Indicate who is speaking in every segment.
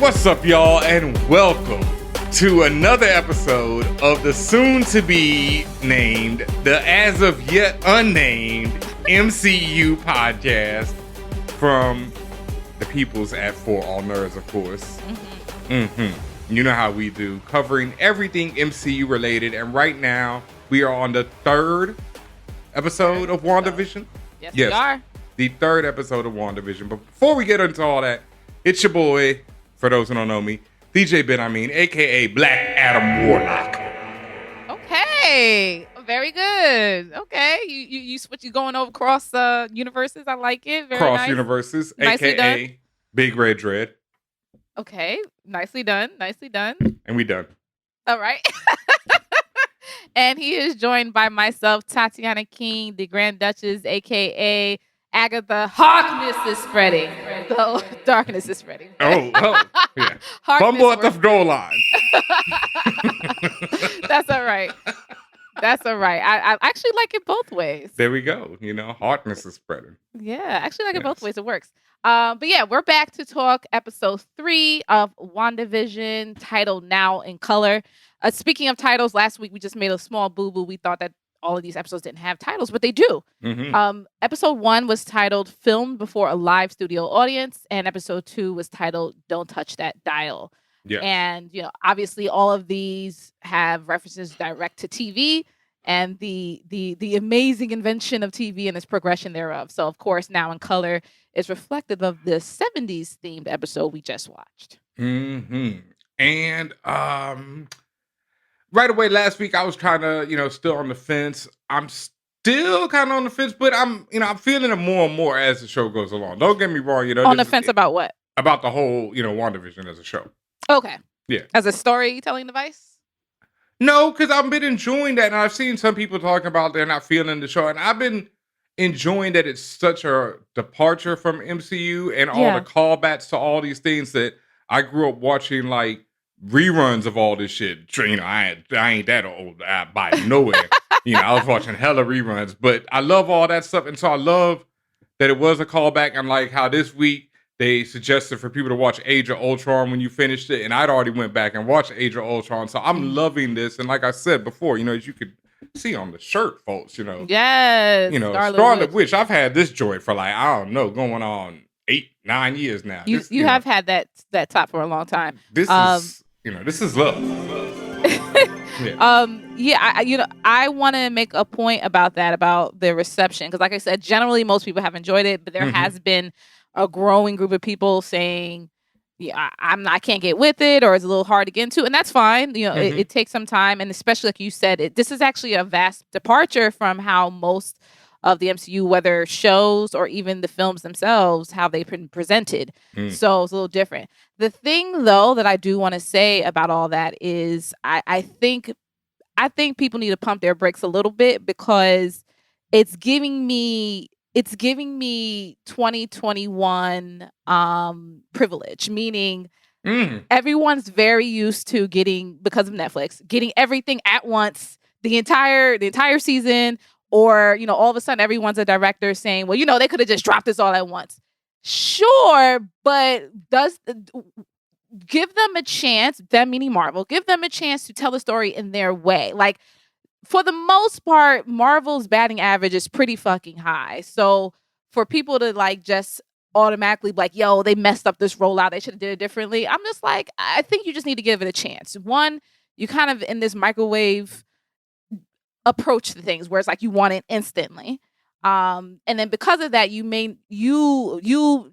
Speaker 1: What's up, y'all, and welcome to another episode of the soon-to-be named, the as-of-yet unnamed MCU podcast from the peoples at For All Nerds, of course. You know how we do, covering everything MCU related, and right now we are on the third episode of WandaVision.
Speaker 2: Yes, we are.
Speaker 1: The third episode of WandaVision. But before we get into all that, it's your boy, for those who don't know me, DJ Benhameen, a.k.a. Black Adam Warlock.
Speaker 2: Okay. Very good. Okay. You switch, you going over cross universes. I like it. Very
Speaker 1: Cross
Speaker 2: nice.
Speaker 1: universes,
Speaker 2: Nicely
Speaker 1: a.k.a.
Speaker 2: done.
Speaker 1: Big Red Dread.
Speaker 2: Okay. Nicely done. Nicely done.
Speaker 1: And we done.
Speaker 2: All right. And he is joined by myself, Tatiana King, the Grand Duchess, a.k.a. Agatha. Harkness is spreading. So darkness is spreading.
Speaker 1: Oh, yeah.
Speaker 2: Harkness
Speaker 1: Fumble at the goal line.
Speaker 2: That's all right. That's all right. I actually like it both ways.
Speaker 1: There we go. You know, hardness is spreading.
Speaker 2: Yeah, I actually like it both ways. It works. But yeah, we're back to talk episode 3 of WandaVision, titled Now in Color. Speaking of titles, last week we just made a small boo-boo. We thought that all of these episodes didn't have titles, but they do. Episode 1 was titled Filmed Before a Live Studio Audience, and episode 2 was titled Don't Touch That Dial.
Speaker 1: Yeah.
Speaker 2: And, you know, obviously all of these have references direct to TV and the amazing invention of TV and its progression thereof. So, of course, Now in Color is reflective of the 70s themed episode we just watched.
Speaker 1: And right away last week, I was kind of, still on the fence. I'm still kind of on the fence, but I'm feeling it more and more as the show goes along. Don't get me wrong,
Speaker 2: On the fence about what?
Speaker 1: About the whole, WandaVision as a show.
Speaker 2: Okay.
Speaker 1: Yeah.
Speaker 2: As a storytelling device?
Speaker 1: No, because I've been enjoying that, and I've seen some people talking about they're not feeling the show, and I've been enjoying that it's such a departure from MCU and all the callbacks to all these things that I grew up watching, like reruns of all this shit. I ain't that old by nowhere. I was watching hella reruns, but I love all that stuff, and so I love that it was a callback. And like how this week they suggested for people to watch Age of Ultron when you finished it, and I'd already went back and watched Age of Ultron, so I'm loving this. And like I said before, as you could see on the shirt, folks,
Speaker 2: Yes.
Speaker 1: Scarlet Witch. I've had this joint for like, I don't know, going on 8-9 years now.
Speaker 2: You have had that top for a long time.
Speaker 1: This is love.
Speaker 2: I want to make a point about that, about the reception, because like I said, generally most people have enjoyed it, but there has been a growing group of people saying, I can't get with it, or it's a little hard to get into, and that's fine. It takes some time, and especially like you said, this is actually a vast departure from how most of the MCU, whether shows or even the films themselves, how they've been presented. So it's a little different. The thing, though, that I do want to say about all that is I think people need to pump their brakes a little bit, because it's giving me 2021 privilege, meaning everyone's very used to getting, because of Netflix, getting everything at once, the entire season. Or, all of a sudden everyone's a director saying, well, they could have just dropped this all at once. Sure, but give them a chance, them meaning Marvel, give them a chance to tell the story in their way. Like, for the most part, Marvel's batting average is pretty fucking high. So for people to like just automatically be like, yo, they messed up this rollout, they should have did it differently, I'm just like, I think you just need to give it a chance. One, you kind of in this microwave approach to things where it's like you want it instantly, and then because of that, you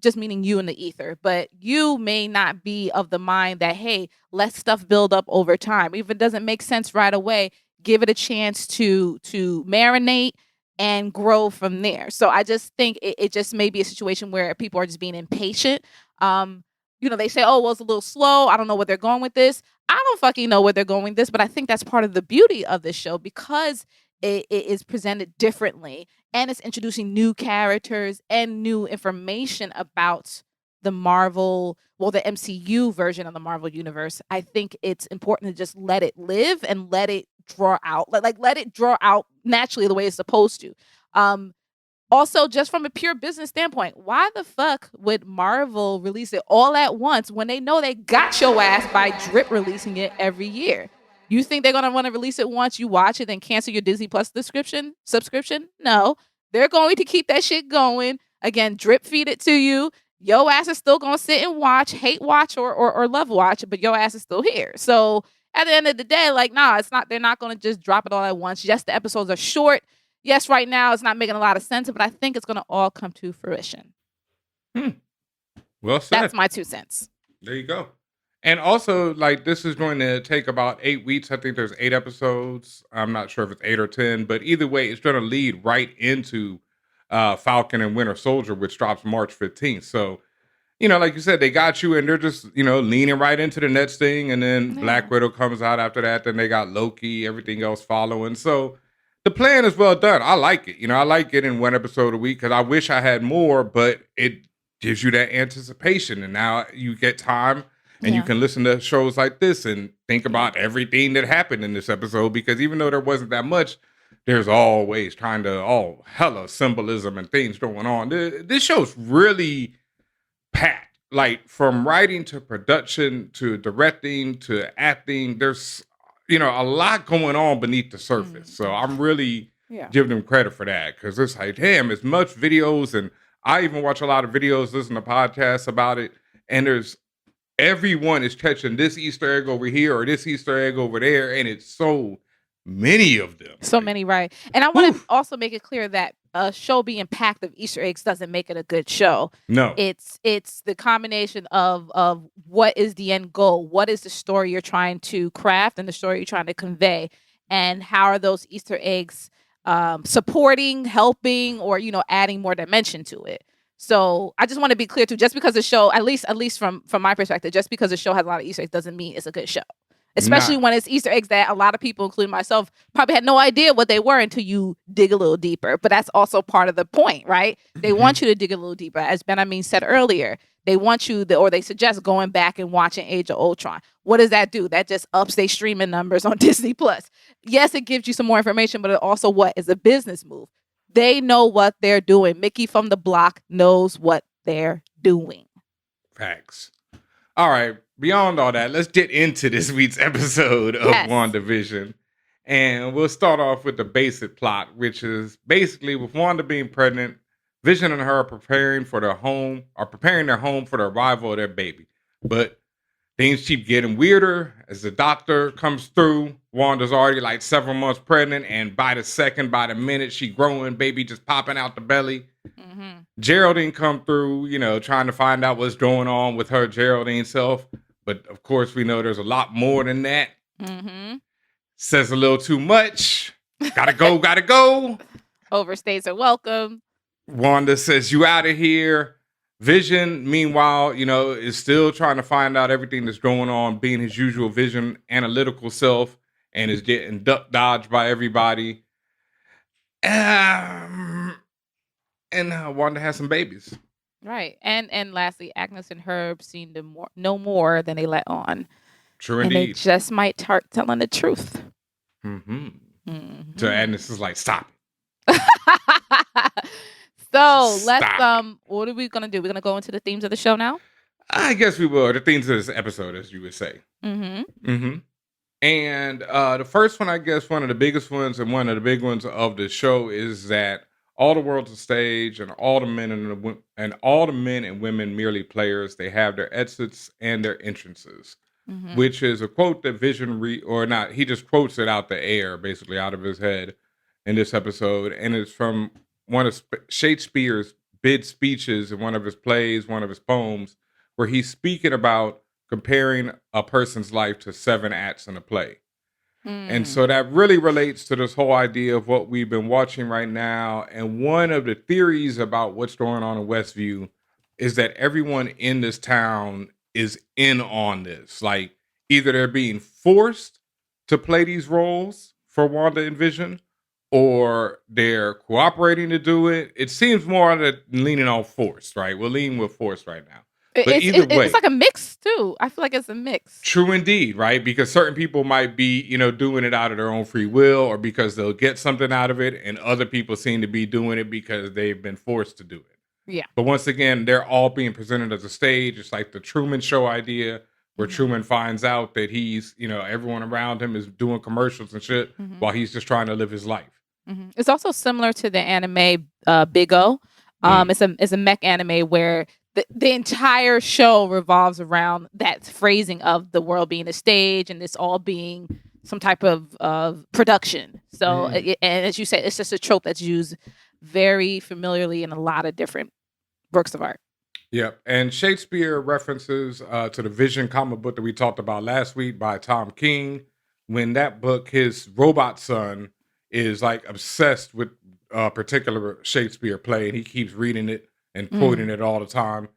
Speaker 2: just meaning you in the ether, but you may not be of the mind that, hey, let stuff build up over time. If it doesn't make sense right away, give it a chance to marinate and grow from there. So I just think it just may be a situation where people are just being impatient. They say, oh, well, it's a little slow, I don't know where they're going with this. I don't fucking know where they're going with this, but I think that's part of the beauty of this show, because it is presented differently, and it's introducing new characters and new information about the MCU version of the Marvel universe. I think it's important to just let it live and let it draw out, let it draw out naturally the way it's supposed to. Also, just from a pure business standpoint, why the fuck would Marvel release it all at once when they know they got your ass by drip releasing it every year? You think they're gonna want to release it once you watch it, then cancel your Disney Plus subscription? No, they're going to keep that shit going. Again, drip feed it to you. Your ass is still gonna sit and watch, hate watch or love watch, but your ass is still here. So at the end of the day, like, nah, it's not. They're not gonna just drop it all at once. Yes, the episodes are short. Yes, right now it's not making a lot of sense, but I think it's going to all come to fruition.
Speaker 1: Well said.
Speaker 2: That's my 2 cents.
Speaker 1: There you go. And also, like, this is going to take about 8 weeks. I think there's 8 episodes. I'm not sure if it's 8 or 10, but either way, it's going to lead right into Falcon and Winter Soldier, which drops March 15th. So, like you said, they got you and they're just, leaning right into the next thing. And then Black Widow comes out after that. Then they got Loki, everything else following. So, the plan is well done. I like it. I like it in 1 episode a week because I wish I had more, but it gives you that anticipation. And now you get time and you can listen to shows like this and think about everything that happened in this episode, because even though there wasn't that much, there's always hella symbolism and things going on. This show's really packed. Like, from writing to production to directing to acting, there's a lot going on beneath the surface. So I'm really giving them credit for that, because it's like, damn, as much videos, and I even watch a lot of videos, listen to podcasts about it, and everyone is catching this Easter egg over here or this Easter egg over there, and it's so many of them.
Speaker 2: So many, right? And I want to also make it clear that a show being packed of Easter eggs doesn't make it a good show.
Speaker 1: No.
Speaker 2: It's the combination of what is the end goal, what is the story you're trying to craft and the story you're trying to convey, and how are those Easter eggs supporting, helping, or adding more dimension to it. So I just want to be clear too, just because the show, at least from my perspective, just because the show has a lot of Easter eggs doesn't mean it's a good show. Especially when it's Easter eggs that a lot of people, including myself, probably had no idea what they were until you dig a little deeper. But that's also part of the point, right? They want you to dig a little deeper. As Benhameen said earlier, they want you, or they suggest going back and watching Age of Ultron. What does that do? That just ups their streaming numbers on Disney Plus. Yes, it gives you some more information, but it also is a business move. They know what they're doing. Mickey from the block knows what they're doing.
Speaker 1: Facts. All right. Beyond all that, let's get into this week's episode of WandaVision. And we'll start off with the basic plot, which is basically with Wanda being pregnant, Vision and her are preparing their home for the arrival of their baby. But things keep getting weirder as the doctor comes through. Wanda's already like several months pregnant, and by the minute, she growing, baby just popping out the belly. Geraldine come through, trying to find out what's going on with her Geraldine self. But of course, we know there's a lot more than that. Says a little too much. Gotta go.
Speaker 2: Overstays her welcome.
Speaker 1: Wanda says, you out of here. Vision, meanwhile, is still trying to find out everything that's going on, being his usual Vision analytical self, and is getting dodged by everybody. And Wanda has some babies.
Speaker 2: Right. And lastly, Agnes and Herb seem to know more than they let on.
Speaker 1: True
Speaker 2: and
Speaker 1: indeed.
Speaker 2: They just might start telling the truth.
Speaker 1: So Agnes is like, stop
Speaker 2: it. So let's what are we gonna do? We're gonna go into the themes of the show now?
Speaker 1: I guess we will. The themes of this episode, as you would say. And the first one, I guess one of the biggest ones and one of the big ones of the show is that all the world's a stage, and all the men and women merely players. They have their exits and their entrances, which is a quote that Vision he just quotes it out the air, basically out of his head in this episode, and it's from one of Shakespeare's big speeches in one of his plays, one of his poems, where he's speaking about comparing a person's life to 7 acts in a play. And so that really relates to this whole idea of what we've been watching right now. And one of the theories about what's going on in Westview is that everyone in this town is in on this. Like, either they're being forced to play these roles for Wanda and Vision, or they're cooperating to do it. It seems more that leaning on forced, right? We're leaning with force right now. But either way,
Speaker 2: it's like a mix too. I feel like it's a mix.
Speaker 1: True indeed, right? Because certain people might be, doing it out of their own free will or because they'll get something out of it, and other people seem to be doing it because they've been forced to do it.
Speaker 2: Yeah.
Speaker 1: But once again, they're all being presented as a stage. It's like the Truman Show idea where Truman finds out that he's, everyone around him is doing commercials and shit while he's just trying to live his life.
Speaker 2: It's also similar to the anime Big O. It's a mech anime where the entire show revolves around that phrasing of the world being a stage and this all being some type of production. So, and as you said, it's just a trope that's used very familiarly in a lot of different works of art.
Speaker 1: Yep. And Shakespeare references to the Vision comic book that we talked about last week by Tom King. When that book, his robot son is like obsessed with a particular Shakespeare play, and he keeps reading it and quoting it all the time.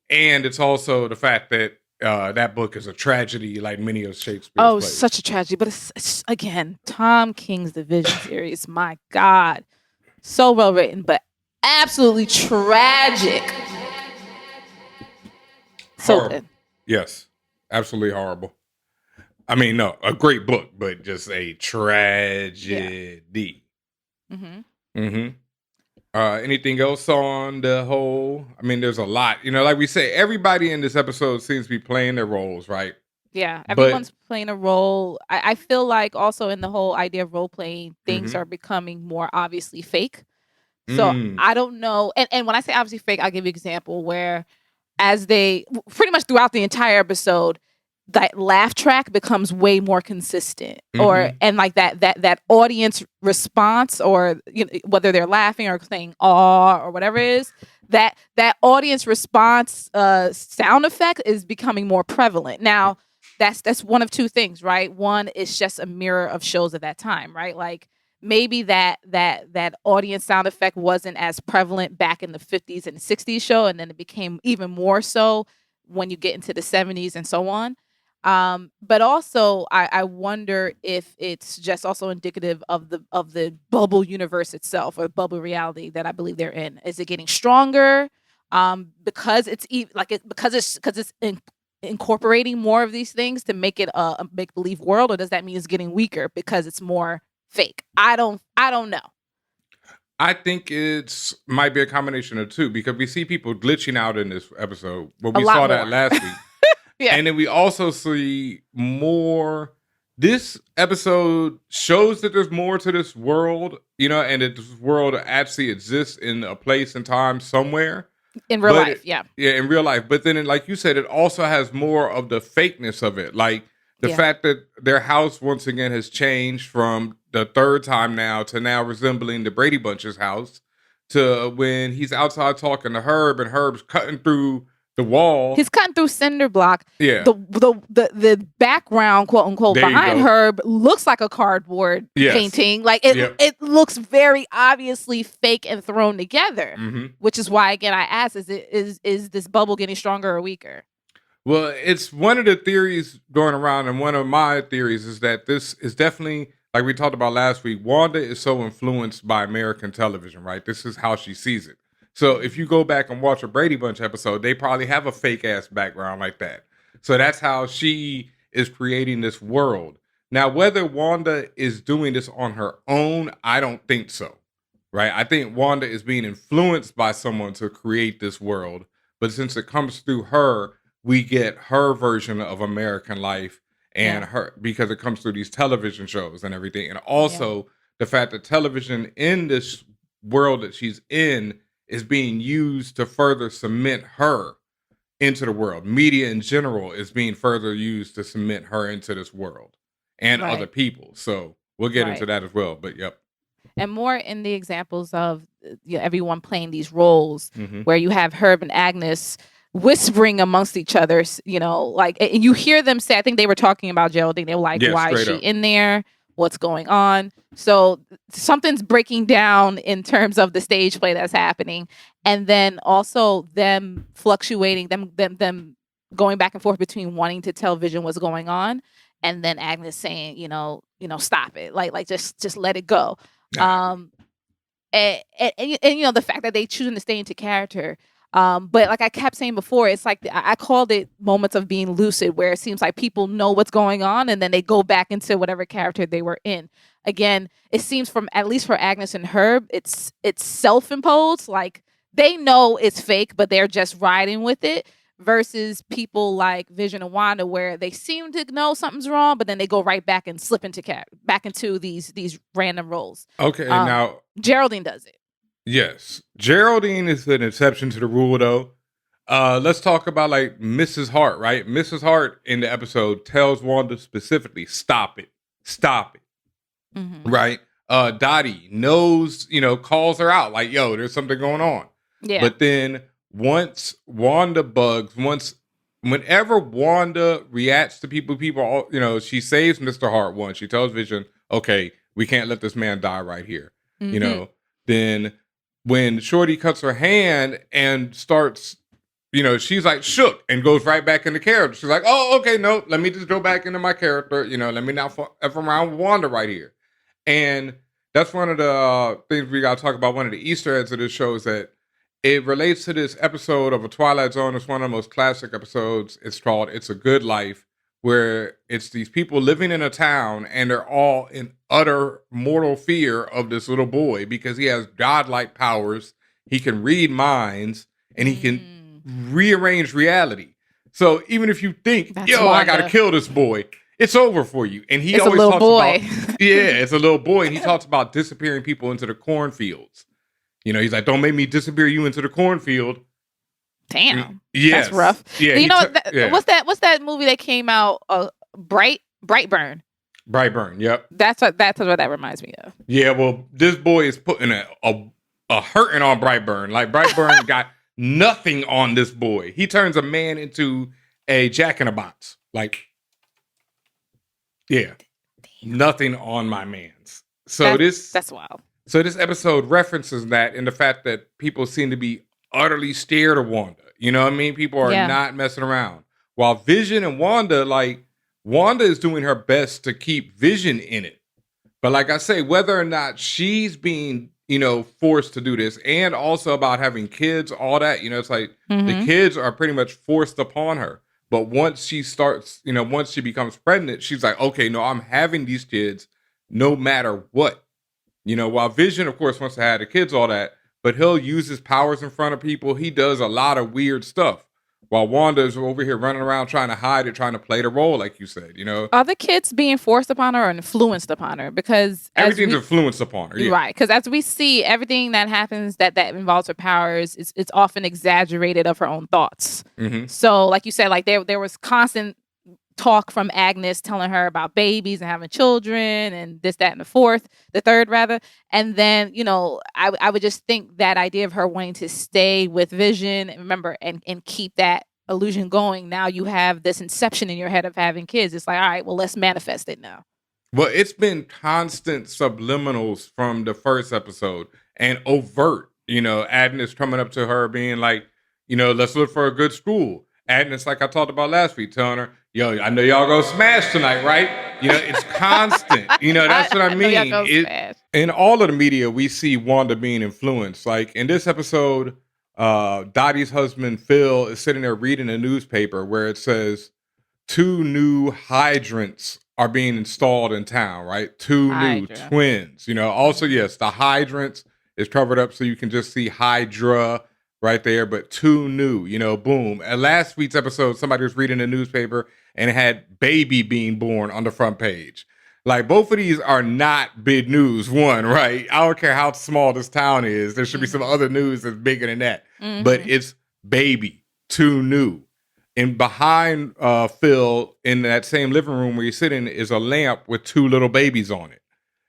Speaker 1: And it's also the fact that that book is a tragedy, like many of Shakespeare's plays.
Speaker 2: Such a tragedy. But it's again, Tom King's The Vision series. My God, so well written, but absolutely tragic. So good.
Speaker 1: Yes, absolutely horrible. I mean, no, a great book, but just a tragedy. Anything else on the whole? I mean, there's a lot. Like we say, everybody in this episode seems to be playing their roles, right?
Speaker 2: Yeah, everyone's playing a role. I feel like also in the whole idea of role playing, things are becoming more obviously fake. So I don't know. And when I say obviously fake, I'll give you an example where as they pretty much throughout the entire episode, that laugh track becomes way more consistent and like that audience response or whether they're laughing or saying aw or whatever it is, that audience response sound effect is becoming more prevalent. Now that's one of two things, right? One is just a mirror of shows at that time, right? Like maybe that audience sound effect wasn't as prevalent back in the 50s and 60s show, and then it became even more so when you get into the 70s and so on. But also, I wonder if it's just also indicative of the bubble universe itself or bubble reality that I believe they're in. Is it getting stronger because it's incorporating more of these things to make it a make believe world, or does that mean it's getting weaker because it's more fake? I don't know.
Speaker 1: I think might be a combination of two because we see people glitching out in this episode, but we saw that last week. Yeah. And then we also see more. This episode shows that there's more to this world, and that this world actually exists in a place and time somewhere.
Speaker 2: In real life, yeah.
Speaker 1: Yeah, in real life. But then, like you said, it also has more of the fakeness of it. Like the fact that their house, once again, has changed from the third time now to now resembling the Brady Bunch's house to when he's outside talking to Herb and Herb's cutting through the wall.
Speaker 2: He's cutting through cinder block.
Speaker 1: Yeah.
Speaker 2: The background, quote unquote, behind Herb looks like a cardboard painting. Like it looks very obviously fake and thrown together. Which is why, again, I asked: is this bubble getting stronger or weaker?
Speaker 1: Well, it's one of the theories going around, and one of my theories is that this is definitely, like we talked about last week, Wanda is so influenced by American television, right? This is how she sees it. So if you go back and watch a Brady Bunch episode, they probably have a fake ass background like that. So that's how she is creating this world. Now, whether Wanda is doing this on her own, I don't think so. Right? I think Wanda is being influenced by someone to create this world. But since it comes through her, we get her version of American life and her, because it comes through these television shows and everything. And also the fact that television in this world that she's in is being used to further cement her into the world. Media in general is being further used to cement her into this world and other people. So we'll get into that as well. But
Speaker 2: and more in the examples of everyone playing these roles where you have Herb and Agnes whispering amongst each other, like, and you hear them say, I think they were talking about Geraldine. They were like, why is she in there? What's going on? So something's breaking down in terms of the stage play that's happening. And then also them fluctuating, them going back and forth between wanting to tell Vision what's going on. And then Agnes saying, stop it. Like just let it go. And the fact that they choosing to stay into character. But like I kept saying before, it's like I called it moments of being lucid, where it seems like people know what's going on and then they go back into whatever character they were in. Again, it seems from, at least for Agnes and Herb, it's self-imposed. Like they know it's fake, but they're just riding with it. Versus people like Vision and Wanda, where they seem to know something's wrong, but then they go right back and slip into back into these random roles.
Speaker 1: Okay, now
Speaker 2: Geraldine does it.
Speaker 1: Yes, Geraldine is an exception to the rule, though. Let's talk about like Mrs. Hart, right? Mrs. Hart in the episode tells Wanda specifically, "Stop it, stop it." Mm-hmm. Right? Dottie knows, calls her out like, "Yo, there's something going on." Yeah. But then whenever Wanda reacts to people, she saves Mr. Hart once. She tells Vision, "Okay, we can't let this man die right here." Mm-hmm. Then when Shorty cuts her hand and starts, she's like shook and goes right back into character. She's like, "Oh, okay, no, let me just go back into my character. Let me not F around with Wanda right here." And that's one of the things we got to talk about. One of the Easter eggs of this show is that it relates to this episode of A Twilight Zone. It's one of the most classic episodes. It's called It's a Good Life, where it's these people living in a town and they're all in utter mortal fear of this little boy because he has godlike powers. He can read minds and he can rearrange reality. So even if you think, I got to kill this boy, it's over for you. And he always talks about, it's a little boy. And he talks about disappearing people into the cornfields. He's like, "Don't make me disappear you into the cornfield."
Speaker 2: Damn. Yes. That's rough. Yeah. What's that movie that came out? Brightburn.
Speaker 1: Brightburn. Yep.
Speaker 2: That's what that reminds me of.
Speaker 1: Yeah. Well, this boy is putting a hurting on Brightburn. Like Brightburn got nothing on this boy. He turns a man into a jack-in-a-box. Like, yeah, nothing on my man's. So
Speaker 2: that's wild.
Speaker 1: So this episode references that in the fact that people seem to be utterly scared of Wanda. You know what I mean? People are not messing around. While Vision and Wanda, Wanda is doing her best to keep Vision in it. But like I say, whether or not she's being, forced to do this, and also about having kids, all that, it's like the kids are pretty much forced upon her. But once she starts, once she becomes pregnant, she's like, "Okay, no, I'm having these kids no matter what." While Vision, of course, wants to have the kids, all that, but he'll use his powers in front of people. He does a lot of weird stuff. While Wanda is over here running around trying to hide it, trying to play the role, like you said, Are
Speaker 2: the kids being forced upon her or influenced upon her? Because
Speaker 1: everything's influenced upon her. Yeah.
Speaker 2: Right. Because as we see, everything that happens that involves her powers, it's often exaggerated of her own thoughts. Mm-hmm. So, like you said, like there was constant talk from Agnes telling her about babies and having children and this, that, and the third rather. And then, I would just think that idea of her wanting to stay with Vision and remember and keep that illusion going. Now you have this inception in your head of having kids. It's like, all right, well, let's manifest it now.
Speaker 1: Well, it's been constant subliminals from the first episode and overt, Agnes coming up to her being like, "Let's look for a good school." Agnes, like I talked about last week, telling her, "Yo, I know y'all gonna smash tonight, right?" It's constant. That's what I mean. In all of the media, we see Wanda being influenced. Like in this episode, Dottie's husband, Phil, is sitting there reading a newspaper where it says 2 new hydrants are being installed in town, right? 2 new twins. Also, yes, the hydrants is covered up so you can just see Hydra right there, but 2 new, boom. At last week's episode, somebody was reading a newspaper and it had baby being born on the front page. Like, both of these are not big news, one, right? I don't care how small this town is. There should be some other news that's bigger than that. Mm-hmm. But it's baby, 2 new. And behind Phil, in that same living room where you're sitting, is a lamp with 2 little babies on it.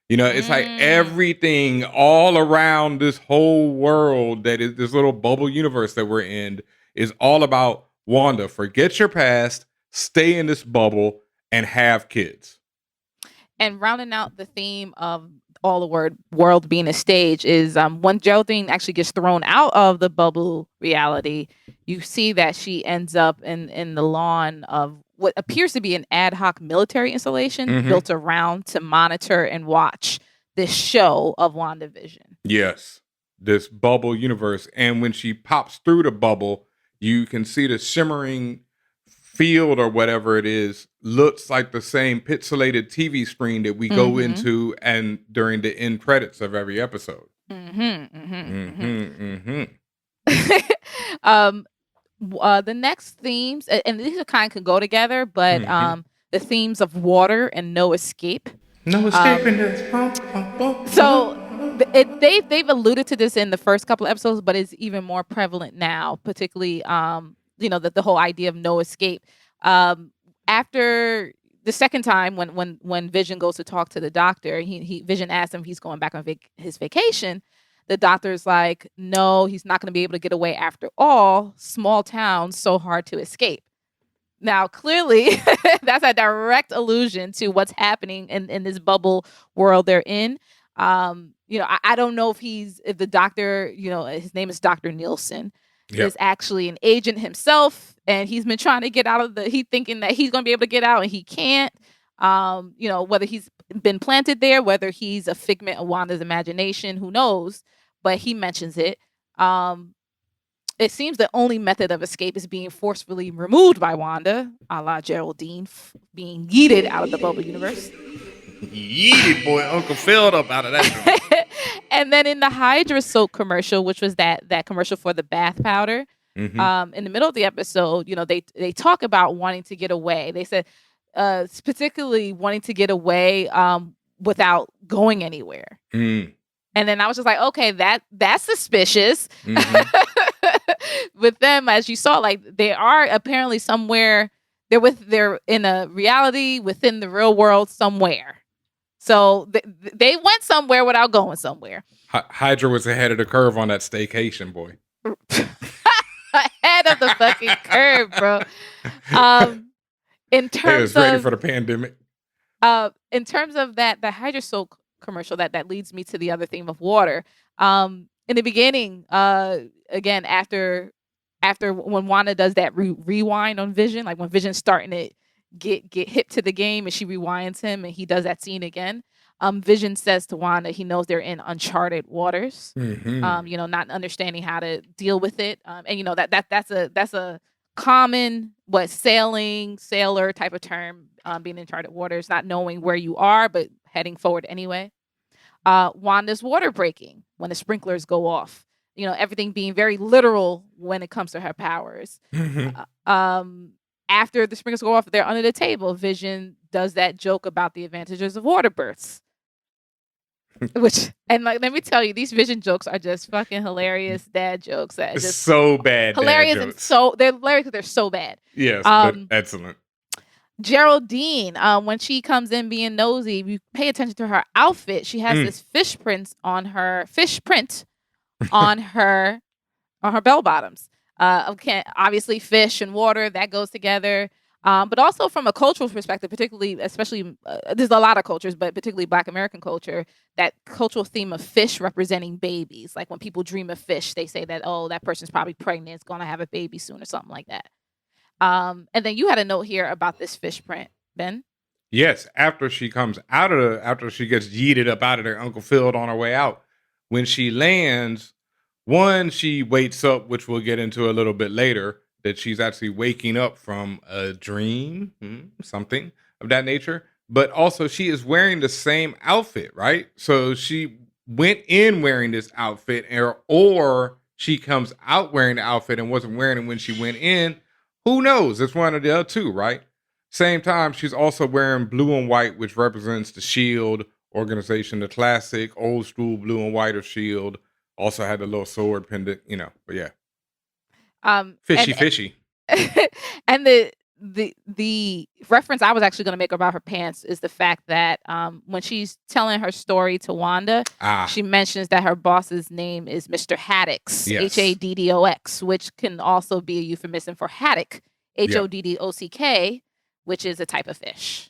Speaker 1: It's like everything all around this whole world that is this little bubble universe that we're in is all about Wanda. Forget your past, stay in this bubble, and have kids.
Speaker 2: And rounding out the theme of all the world being a stage is when Geraldine actually gets thrown out of the bubble reality, you see that she ends up in the lawn of what appears to be an ad hoc military installation built around to monitor and watch this show of WandaVision.
Speaker 1: Yes. this bubble universe. And when she pops through the bubble, you can see the shimmering field or whatever it is looks like the same pixelated TV screen that we go
Speaker 2: Mm-hmm.
Speaker 1: into and during the end credits of every episode.
Speaker 2: Mm-hmm. Mm-hmm.
Speaker 1: Mm-hmm.
Speaker 2: The next themes, and these are kind of can go together, but the themes of water and no escape.
Speaker 1: No escaping this.
Speaker 2: So they've alluded to this in the first couple of episodes, but it's even more prevalent now, particularly the whole idea of no escape. After the second time when Vision goes to talk to the doctor, Vision asks him if he's going back on his vacation. The doctor's like, no, he's not going to be able to get away after all. Small town, so hard to escape. Now, clearly, that's a direct allusion to what's happening in this bubble world they're in. I don't know if the doctor, his name is Dr. Nielsen, is actually an agent himself, and he's been trying to get out of he's thinking that he's going to be able to get out, and he can't. Whether he's been planted there, whether he's a figment of Wanda's imagination, who knows? But he mentions it. It seems the only method of escape is being forcefully removed by Wanda, a la Geraldine being yeeted out of the bubble universe.
Speaker 1: Yeeted, boy. Uncle Phil up out of that.
Speaker 2: And then in the Hydra soap commercial, which was that commercial for the bath powder, in the middle of the episode, they talk about wanting to get away. They said, particularly wanting to get away without going anywhere. And then I was just like, okay, that's suspicious. With them, as you saw, like they are apparently somewhere. They're in a reality within the real world somewhere. So they went somewhere without going somewhere.
Speaker 1: Hydra was ahead of the curve on that staycation, boy.
Speaker 2: Ahead of the fucking curve, bro. In terms
Speaker 1: they was ready for the pandemic.
Speaker 2: In terms of the Hydra soap commercial, that leads me to the other theme of water. In the beginning, again, after when Wanda does that rewind on Vision, like when Vision's starting to get hip to the game and she rewinds him and he does that scene again, Vision says to Wanda he knows they're in uncharted waters, not understanding how to deal with it, and that's a common sailor type of term, being in uncharted waters, not knowing where you are but heading forward anyway. Wanda's water breaking when the sprinklers go off. Everything being very literal when it comes to her powers. After the sprinklers go off, they're under the table. Vision does that joke about the advantages of water births. Let me tell you, these Vision jokes are just fucking hilarious dad jokes. That are just
Speaker 1: so bad.
Speaker 2: Hilarious and they're hilarious because they're so bad.
Speaker 1: Yes, but excellent.
Speaker 2: Geraldine, when she comes in being nosy, you pay attention to her outfit. She has this fish print on her bell bottoms. Obviously fish and water, that goes together. But also from a cultural perspective, especially there's a lot of cultures, but particularly Black American culture, that cultural theme of fish representing babies. Like when people dream of fish, they say that, oh, that person's probably pregnant, is going to have a baby soon or something like that. And then you had a note here about this fish print, Ben.
Speaker 1: Yes, after she gets yeeted up out of there, Uncle Phil on her way out, when she lands, she wakes up, which we'll get into a little bit later, that she's actually waking up from a dream, something of that nature. But also she is wearing the same outfit, right? So she went in wearing this outfit, or she comes out wearing the outfit and wasn't wearing it when she went in. Who knows? It's one of the other two, right? Same time, she's also wearing blue and white, which represents the SHIELD organization, the classic old school blue and white of SHIELD. Also had the little sword pendant, but yeah. Fishy.
Speaker 2: And the reference I was actually going to make about her pants is the fact that when she's telling her story to Wanda, she mentions that her boss's name is Mr. Haddox, yes. Haddox, which can also be a euphemism for haddock, Hoddock, which is a type of fish.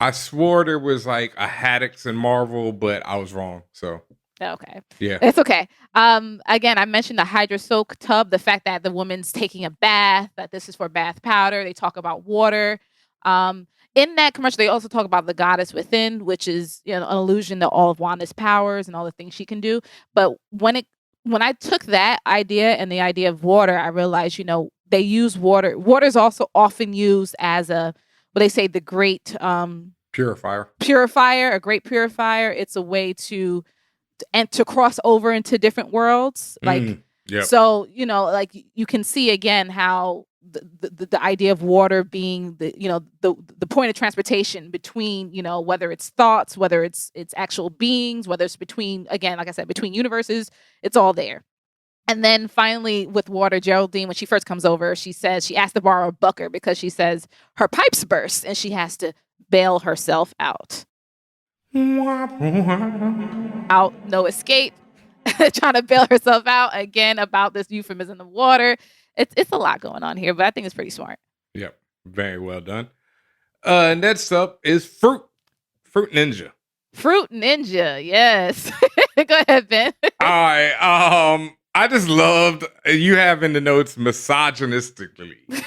Speaker 1: I swore there was like a Haddox in Marvel, but I was wrong. So
Speaker 2: okay,
Speaker 1: yeah,
Speaker 2: it's okay. Again, I mentioned the Hydra soak tub, the fact that the woman's taking a bath, that this is for bath powder. They talk about water. In that commercial, they also talk about the goddess within, which is an allusion to all of Wanda's powers and all the things she can do. But when it when I took that idea and the idea of water, I realized, they use water. Water is also often used as what they say, the great
Speaker 1: purifier.
Speaker 2: A great purifier. It's a way to cross over into different worlds. So, like you can see again how the idea of water being the point of transportation between, whether it's thoughts, whether it's actual beings, whether it's between, again, like I said, between universes, it's all there. And then finally with water, Geraldine, when she first comes over, she says she asked to borrow a bucket because she says her pipes burst and she has to bail herself out. Out, no escape. Trying to bail herself out again about this euphemism of water. It's a lot going on here, but I think it's pretty smart.
Speaker 1: Yep, very well done. Next up is Fruit Ninja.
Speaker 2: Fruit Ninja, yes. Go ahead, Ben.
Speaker 1: All right. I just loved you have in the notes misogynistically.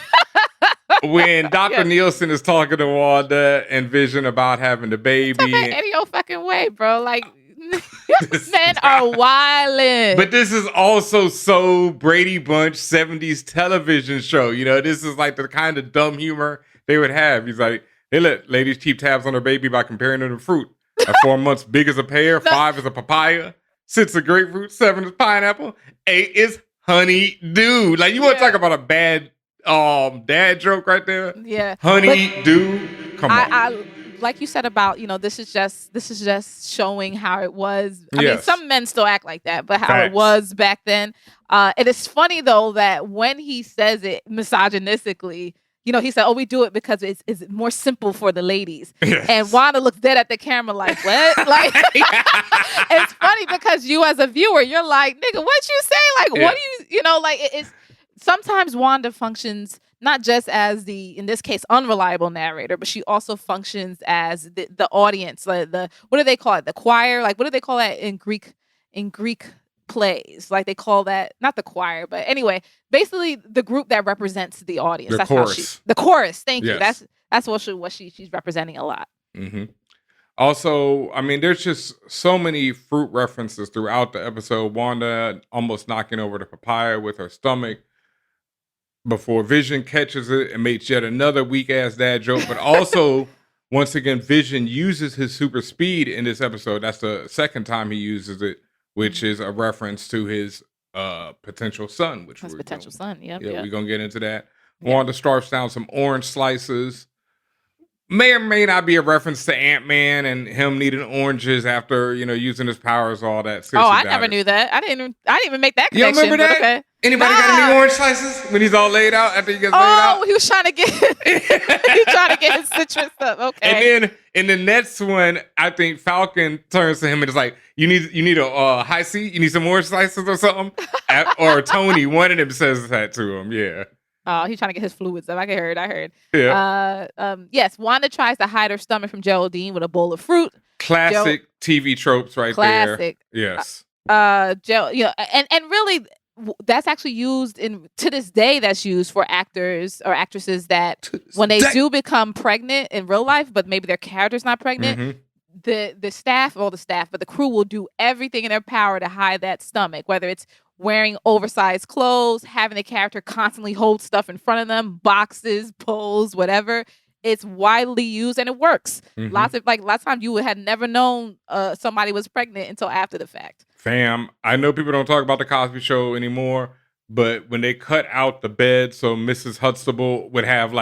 Speaker 1: When Dr. Nielsen is talking to Wanda and Vision about having the baby.
Speaker 2: Any old fucking way, bro. Like, men are wildin'.
Speaker 1: But this is also so Brady Bunch 70s television show. This is like the kind of dumb humor they would have. He's like, they let ladies keep tabs on their baby by comparing them to fruit. At 4 months, big as a pear, 5 is a papaya, 6 is grapefruit, 7 is pineapple, 8 is honey-dew. Like, you want to talk about a bad dad joke right there?
Speaker 2: Yeah.
Speaker 1: Honey-dew. Come on.
Speaker 2: I like you said about, this is just showing how it was. I mean, some men still act like that, but how it was back then. It is funny though that when he says it misogynistically, he said, "Oh, we do it because it's more simple for the ladies." Yes. And Wanda looks dead at the camera like, "What?" Like, it's funny because you as a viewer, you're like, "Nigga, what you say?" Like, what do you, like it's sometimes Wanda functions not just as in this case, unreliable narrator, but she also functions as the audience, like what do they call it? The choir? Like, what do they call that in Greek plays? Like, they call that, not the choir, but anyway, basically the group that represents the audience.
Speaker 1: The chorus.
Speaker 2: The chorus. Thank you. That's what she's representing a lot.
Speaker 1: Mm-hmm. Also, I mean, there's just so many fruit references throughout the episode. Wanda almost knocking over the papaya with her stomach before Vision catches it and makes yet another weak-ass dad joke. But also, once again, Vision uses his super speed in this episode. That's the second time he uses it, which is a reference to his potential son.
Speaker 2: His potential son, yep.
Speaker 1: We're going to get into that. Yep. Wanda scarfs down some orange slices. May or may not be a reference to Ant-Man and him needing oranges after, using his powers, all that.
Speaker 2: I never knew that. I didn't even make that connection.
Speaker 1: You remember that?
Speaker 2: Okay.
Speaker 1: Anybody got any orange slices when he's all laid out after he gets laid out?
Speaker 2: Oh, he was trying to get his citrus up. Okay.
Speaker 1: And then in the next one, I think Falcon turns to him and is like, "You need a high C? You need some orange slices or something?" Or Tony, one of them says that to him. Yeah.
Speaker 2: Oh, he's trying to get his fluids up. I heard.
Speaker 1: Yeah.
Speaker 2: Yes, Wanda tries to hide her stomach from Geraldine with a bowl of fruit.
Speaker 1: Classic TV tropes there.
Speaker 2: Classic.
Speaker 1: Yes.
Speaker 2: And really, that's actually used to this day. That's used for actors or actresses that when they do become pregnant in real life, but maybe their character's not pregnant. Mm-hmm. But the crew will do everything in their power to hide that stomach, whether it's wearing oversized clothes, having the character constantly hold stuff in front of them, boxes, poles, whatever. It's widely used and it works. Mm-hmm. Lots of times you had never known somebody was pregnant until after the fact.
Speaker 1: Fam, I know people don't talk about the Cosby Show anymore, but when they cut out the bed, so Mrs. Huxtable would have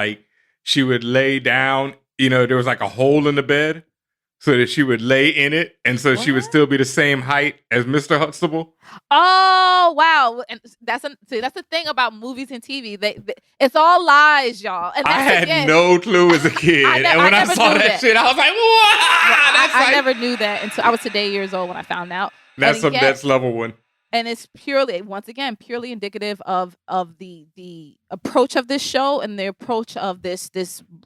Speaker 1: she would lay down, there was a hole in the bed so that she would lay in it. And so she would still be the same height as Mr. Huxtable.
Speaker 2: Oh, wow. And that's the thing about movies and TV. It's all lies, y'all. And
Speaker 1: I had no clue as a kid. And when I saw that shit, I was like, wow.
Speaker 2: I never knew that until I was today years old when I found out.
Speaker 1: That's some next level one.
Speaker 2: And it's purely indicative of the approach of this show and the approach of this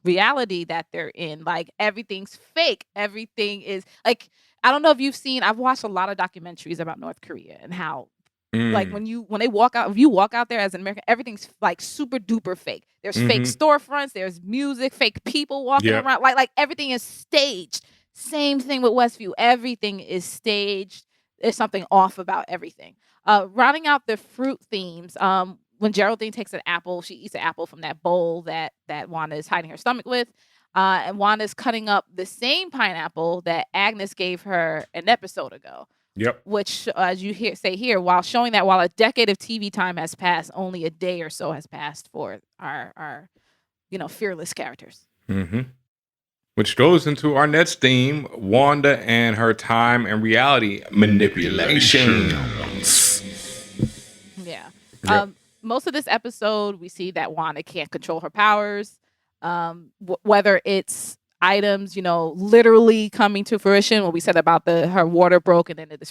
Speaker 2: reality that they're in. Like, everything's fake. Everything is I don't know if you've seen. I've watched a lot of documentaries about North Korea and how when they walk out, if you walk out there as an American, everything's super duper fake. There's fake storefronts. There's music. Fake people walking around. Like everything is staged. Same thing with Westview. Everything is staged. There's something off about everything. Rounding out the fruit themes, when Geraldine takes an apple, she eats an apple from that bowl that Wanda is hiding her stomach with. And Wanda's cutting up the same pineapple that Agnes gave her an episode ago.
Speaker 1: Yep.
Speaker 2: Which, as you say here, while showing that while a decade of TV time has passed, only a day or so has passed for our fearless characters.
Speaker 1: Mm-hmm. Which goes into our next theme, Wanda and her time and reality manipulations.
Speaker 2: Yeah. Yep. Most of this episode, we see that Wanda can't control her powers. Whether it's items, literally coming to fruition, what we said about her water broke and then the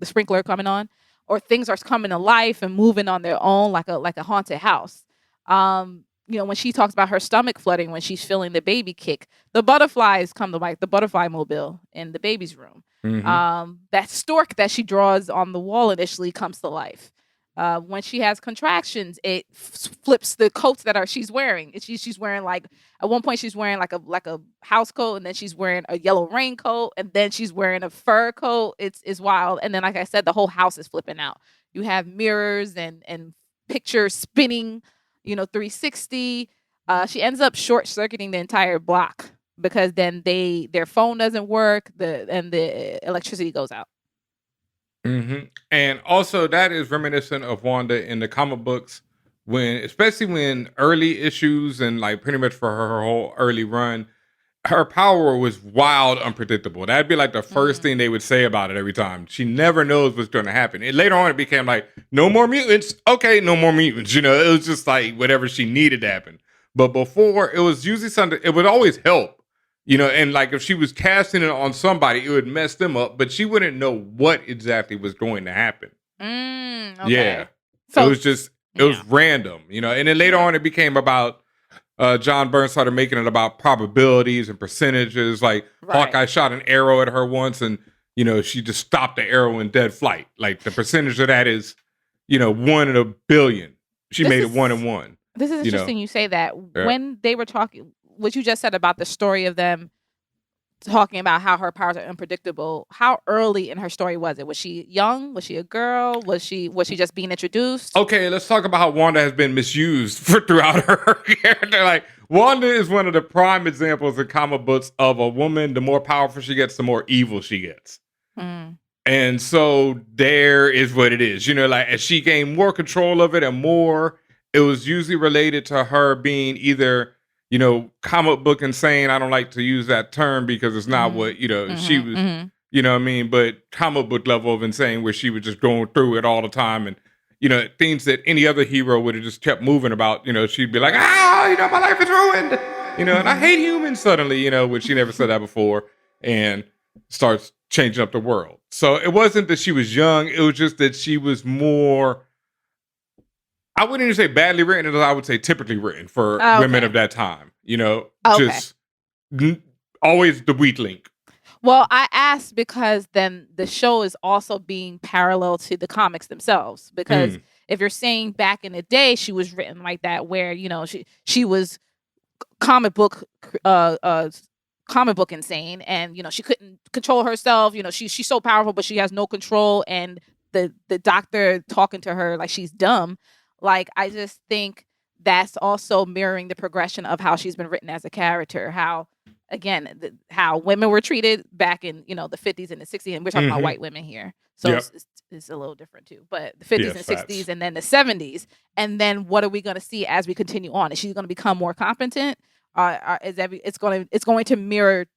Speaker 2: sprinkler coming on, or things are coming to life and moving on their own like a haunted house. When she talks about her stomach flooding when she's feeling the baby kick, the butterflies come to life, the butterfly mobile in the baby's room. Mm-hmm. That stork that she draws on the wall initially comes to life. When she has contractions, it flips the coats that she's wearing. She's wearing like at one point she's wearing like a house coat, and then she's wearing a yellow raincoat, and then she's wearing a fur coat. It's wild. And then, like I said, the whole house is flipping out. You have mirrors and pictures spinning, 360. She ends up short circuiting the entire block because then their phone doesn't work, and the electricity goes out.
Speaker 1: Mm-hmm. And also that is reminiscent of Wanda in the comic books, especially when early issues and like pretty much for her whole early run, her power was wild, unpredictable. That'd be like the first thing they would say about it every time. She never knows what's going to happen. And later on, it became like, no more mutants. Okay, no more mutants. It was just like whatever she needed to happen. But before, it was usually something, it would always help. And like if she was casting it on somebody, it would mess them up, but she wouldn't know what exactly was going to happen.
Speaker 2: Okay.
Speaker 1: Yeah. So it was random, and then later on it became about John Byrne started making it about probabilities and percentages. Like Hawkeye shot an arrow at her once and, she just stopped the arrow in dead flight. Like the percentage of that is, 1 in a billion. She made it 1 in 1.
Speaker 2: This is interesting you say that. Yeah. When they were talking, what you just said about the story of them talking about how her powers are unpredictable, how early in her story was it? Was she young? Was she a girl? Was she just being introduced?
Speaker 1: Okay, let's talk about how Wanda has been misused throughout her character. Like Wanda is one of the prime examples in comic books of a woman, the more powerful she gets, the more evil she gets. And so there is what it is. Like as she gained more control of it and more, it was usually related to her being either comic book insane. I don't like to use that term because it's not what, she was, what I mean? But comic book level of insane where she was just going through it all the time. And, things that any other hero would have just kept moving about, she'd be like, my life is ruined, and I hate humans suddenly, when she never said that before and starts changing up the world. So it wasn't that she was young. It was just that she was more, I wouldn't even say badly written, as I would say typically written for women of that time. Just always the weak link.
Speaker 2: Well, I asked because then the show is also being parallel to the comics themselves. Because if you're saying back in the day she was written like that, where she was comic book insane, and she couldn't control herself. She's so powerful, but she has no control, and the doctor talking to her like she's dumb. Like, I just think that's also mirroring the progression of how she's been written as a character. How, again, how women were treated back in, the 50s and the 60s. And we're talking about white women here. So it's a little different, too. But the 50s and 60s and then the 70s. And then what are we going to see as we continue on? Is she going to become more competent? It's going to mirror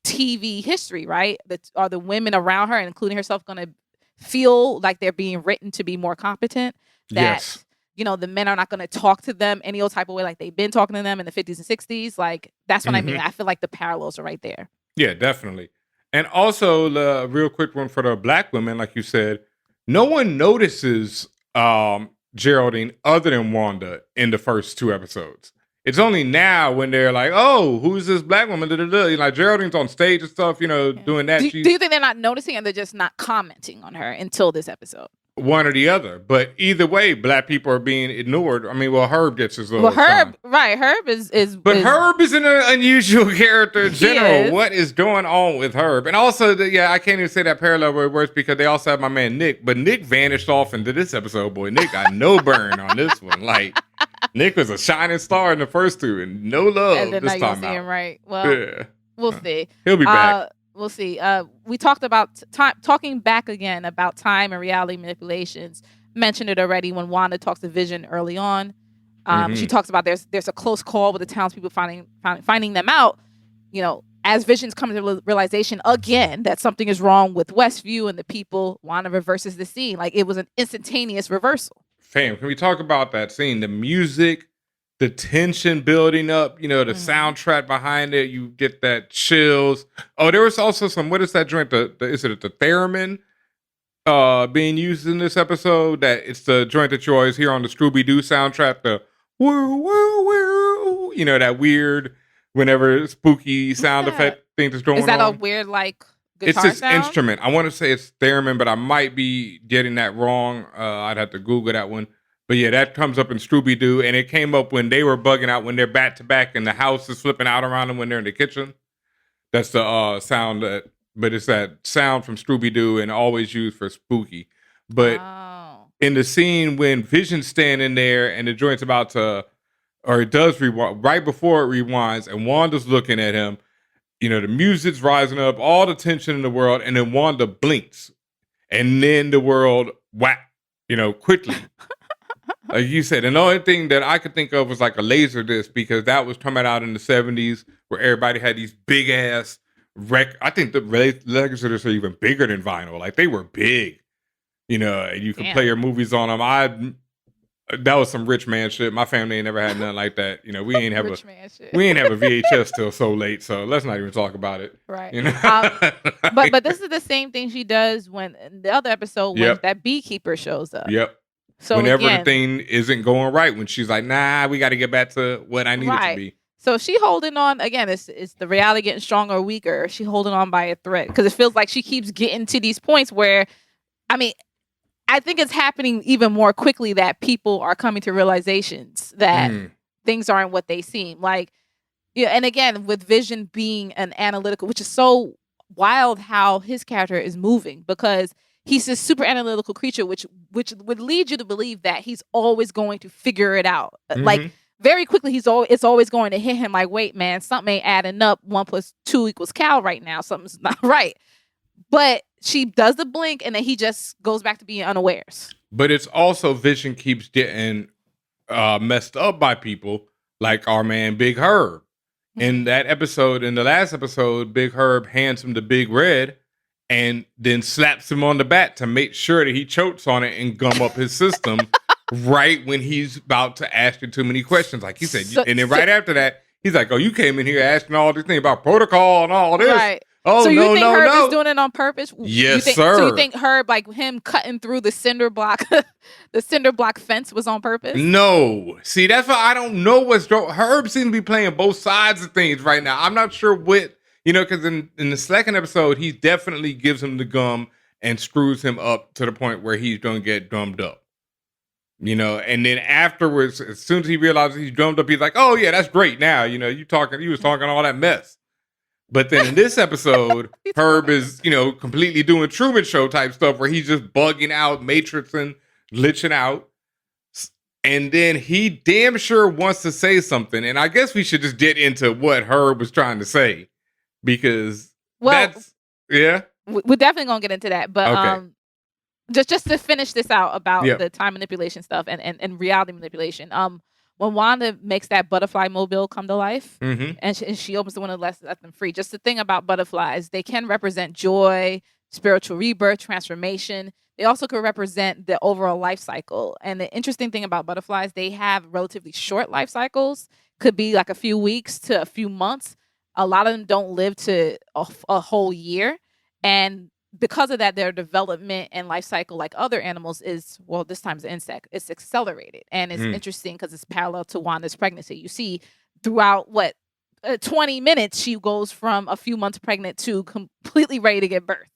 Speaker 2: TV history, right? Are the women around her, including herself, going to feel like they're being written to be more competent? That, the men are not going to talk to them any old type of way like they've been talking to them in the 50s and 60s. Like, that's what I mean. I feel like the parallels are right there.
Speaker 1: Yeah, definitely. And also, the real quick one for the black women, like you said, no one notices Geraldine other than Wanda in the first 2 episodes. It's only now when they're like, oh, who's this black woman? Like Geraldine's on stage and stuff, doing that.
Speaker 2: Do you think they're not noticing and they're just not commenting on her until this episode?
Speaker 1: one or the other. But either way, black people are being ignored. I mean, well, Herb gets his little
Speaker 2: Herb,
Speaker 1: shine.
Speaker 2: right? Herb
Speaker 1: But Herb is an unusual character in general.
Speaker 2: is.
Speaker 1: What is going on with Herb? And also, I can't even say that parallel where it works because they also have my man Nick. But Nick vanished off into this episode, boy. Nick got no burn on this one. Like, Nick was a shining star in the first two and no love
Speaker 2: And then
Speaker 1: this
Speaker 2: now
Speaker 1: time
Speaker 2: you see
Speaker 1: out.
Speaker 2: him, right? Well, we'll see.
Speaker 1: He'll be back.
Speaker 2: We'll see. We talked about talking back again about time and reality manipulations. Mentioned it already when Wanda talks to Vision early on. She talks about there's a close call with the townspeople finding them out. You know, as Vision's coming to the realization again that something is wrong with Westview and the people, Wanda reverses the scene. Like, it was an instantaneous reversal.
Speaker 1: Fam, can we talk about that scene? The music, the tension building up, you know, the soundtrack behind it, you get that chills. Oh, there was also some, what is that joint? Is it the theremin being used in this episode? That it's the joint that you always hear on the Scooby-Doo soundtrack, the woo, woo, woo, you know, that weird, whenever spooky sound effect thing that's going on.
Speaker 2: Is that a weird, like, guitar
Speaker 1: It's this
Speaker 2: sound?
Speaker 1: instrument. I want to say it's theremin, but I might be getting that wrong. I'd have to Google that one. But yeah, that comes up in Scooby-Doo, and it came up when they were bugging out when they're back to back and the house is flipping out around them when they're in the kitchen. That's the sound but it's that sound from Scooby-Doo and always used for spooky. But in the scene when Vision's standing there and the joint's about to, or it does rewind, right before it rewinds, and Wanda's looking at him, you know, the music's rising up, all the tension in the world, and then Wanda blinks. And then the world, whack, you know, quickly. Like you said, and the only thing that I could think of was like a laser disc, because that was coming out in the 70s where everybody had these big ass I think the laser discs are even bigger than vinyl. Like, they were big, you know, and you could play your movies on them. That was some rich man shit. My family ain't never had nothing like that. You know, we ain't have a VHS till so late, so let's not even talk about it.
Speaker 2: Right.
Speaker 1: You know?
Speaker 2: But this is the same thing she does when in the other episode when that beekeeper shows up.
Speaker 1: Yep. So whenever the thing isn't going right, when she's like, nah, we got to get back to what I need it to be.
Speaker 2: So she holding on again. It's the reality getting stronger or weaker. She holding on by a thread because it feels like she keeps getting to these points where, I mean, I think it's happening even more quickly that people are coming to realizations that things aren't what they seem. Like, yeah, and again with Vision being an analytical, which is so wild how his character is moving, because he's this super analytical creature, which would lead you to believe that he's always going to figure it out. Like, very quickly, it's always going to hit him like, wait, man, something ain't adding up. 1 + 2 = Cal right now. Something's not right. But she does the blink, and then he just goes back to being unawares.
Speaker 1: But it's also Vision keeps getting messed up by people like our man Big Herb. In that episode, in the last episode, Big Herb hands him the Big Red and then slaps him on the back to make sure that he chokes on it and gum up his system right when he's about to ask you too many questions, like you said. And then right after that, he's like, oh, you came in here asking all these things about protocol and all this.
Speaker 2: Right.
Speaker 1: Oh,
Speaker 2: so you think Herb is doing it on purpose?
Speaker 1: Yes, sir.
Speaker 2: So you think Herb, like him cutting through the cinder block, the cinder block fence was on purpose?
Speaker 1: No. See, that's why I don't know what's wrong. Herb seems to be playing both sides of things right now. I'm not sure what, you know, because in the second episode, he definitely gives him the gum and screws him up to the point where he's going to get gummed up. You know, and then afterwards, as soon as he realizes he's drummed up, he's like, oh, yeah, that's great. Now, you know, you was talking all that mess. But then in this episode, Herb is, you know, completely doing Truman Show type stuff where he's just bugging out, matrixing, glitching out. And then he damn sure wants to say something. And I guess we should just get into what Herb was trying to say, because we're
Speaker 2: definitely going to get into that. But
Speaker 1: okay.
Speaker 2: Just to finish this out about the time manipulation stuff and reality manipulation. When Wanda makes that butterfly mobile come to life, and she opens the window and lets them free. Just the thing about butterflies, they can represent joy, spiritual rebirth, transformation. They also could represent the overall life cycle. And the interesting thing about butterflies, they have relatively short life cycles. Could be like a few weeks to a few months. A lot of them don't live to a whole year. And because of that, their development and life cycle, like other animals, is, well, this time it's an insect. It's accelerated. And it's interesting because it's parallel to Wanda's pregnancy. You see throughout 20 minutes, she goes from a few months pregnant to completely ready to give birth.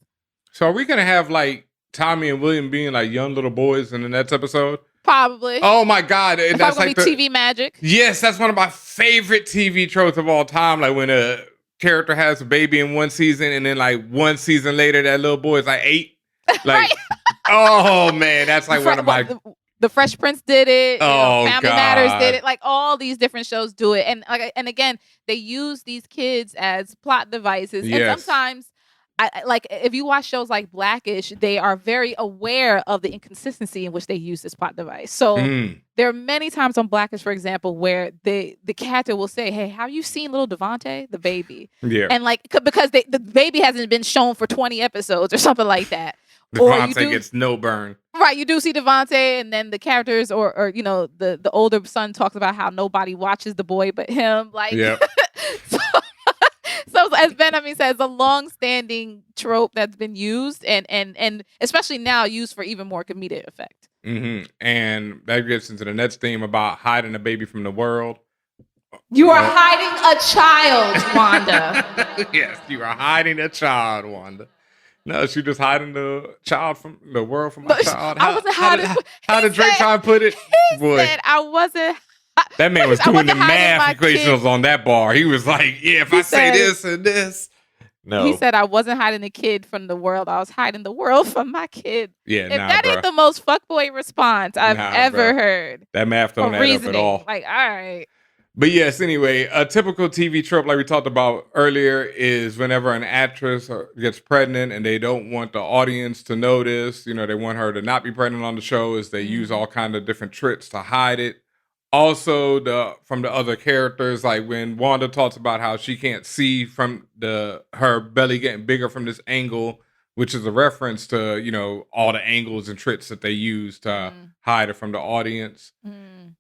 Speaker 1: So are we going to have like Tommy and William being like young little boys in the next episode?
Speaker 2: Probably.
Speaker 1: Oh my God. And
Speaker 2: that's like TV magic.
Speaker 1: Yes, that's one of my favorite TV tropes of all time. Like when a character has a baby in one season and then like one season later that little boy is like 8. Like, oh man, that's like one of my...
Speaker 2: The Fresh Prince did it.
Speaker 1: Oh,
Speaker 2: Family
Speaker 1: God.
Speaker 2: Matters did it. Like all these different shows do it. And again, they use these kids as plot devices.
Speaker 1: Yes.
Speaker 2: And sometimes, like if you watch shows like Blackish, they are very aware of the inconsistency in which they use this plot device. So there are many times on Blackish, for example, where the character will say, "Hey, have you seen little Devontae, the baby?"
Speaker 1: Yeah.
Speaker 2: And like because the baby hasn't been shown for 20 episodes or something like that.
Speaker 1: Devontae gets no burn.
Speaker 2: Right, you do see Devontae, and then the characters, or the older son talks about how nobody watches the boy but him. Like,
Speaker 1: yep.
Speaker 2: so as Benhameen says, a long-standing trope that's been used, and especially now used for even more comedic effect.
Speaker 1: Mm-hmm. And that gets into the next theme about hiding a baby from the world.
Speaker 2: You are hiding a child, Wanda.
Speaker 1: Yes, you are hiding a child, Wanda. No, she just hiding the child from the world from my child.
Speaker 2: I wasn't hiding.
Speaker 1: How did Drake try to put it?
Speaker 2: He said I wasn't.
Speaker 1: That man was doing the math equations on that bar. He was like, "Yeah, if I say this and this." No,
Speaker 2: he said I wasn't hiding the kid from the world. I was hiding the world from my kid.
Speaker 1: Yeah,
Speaker 2: that ain't the most fuckboy response I've ever heard.
Speaker 1: That math don't add up at all.
Speaker 2: Like, all right.
Speaker 1: But yes, anyway, a typical TV trope like we talked about earlier is whenever an actress gets pregnant and they don't want the audience to notice, they want her to not be pregnant on the show, is they use all kind of different tricks to hide it. Also, from the other characters, like when Wanda talks about how she can't see from her belly getting bigger from this angle, which is a reference to, all the angles and tricks that they use to hide it from the audience.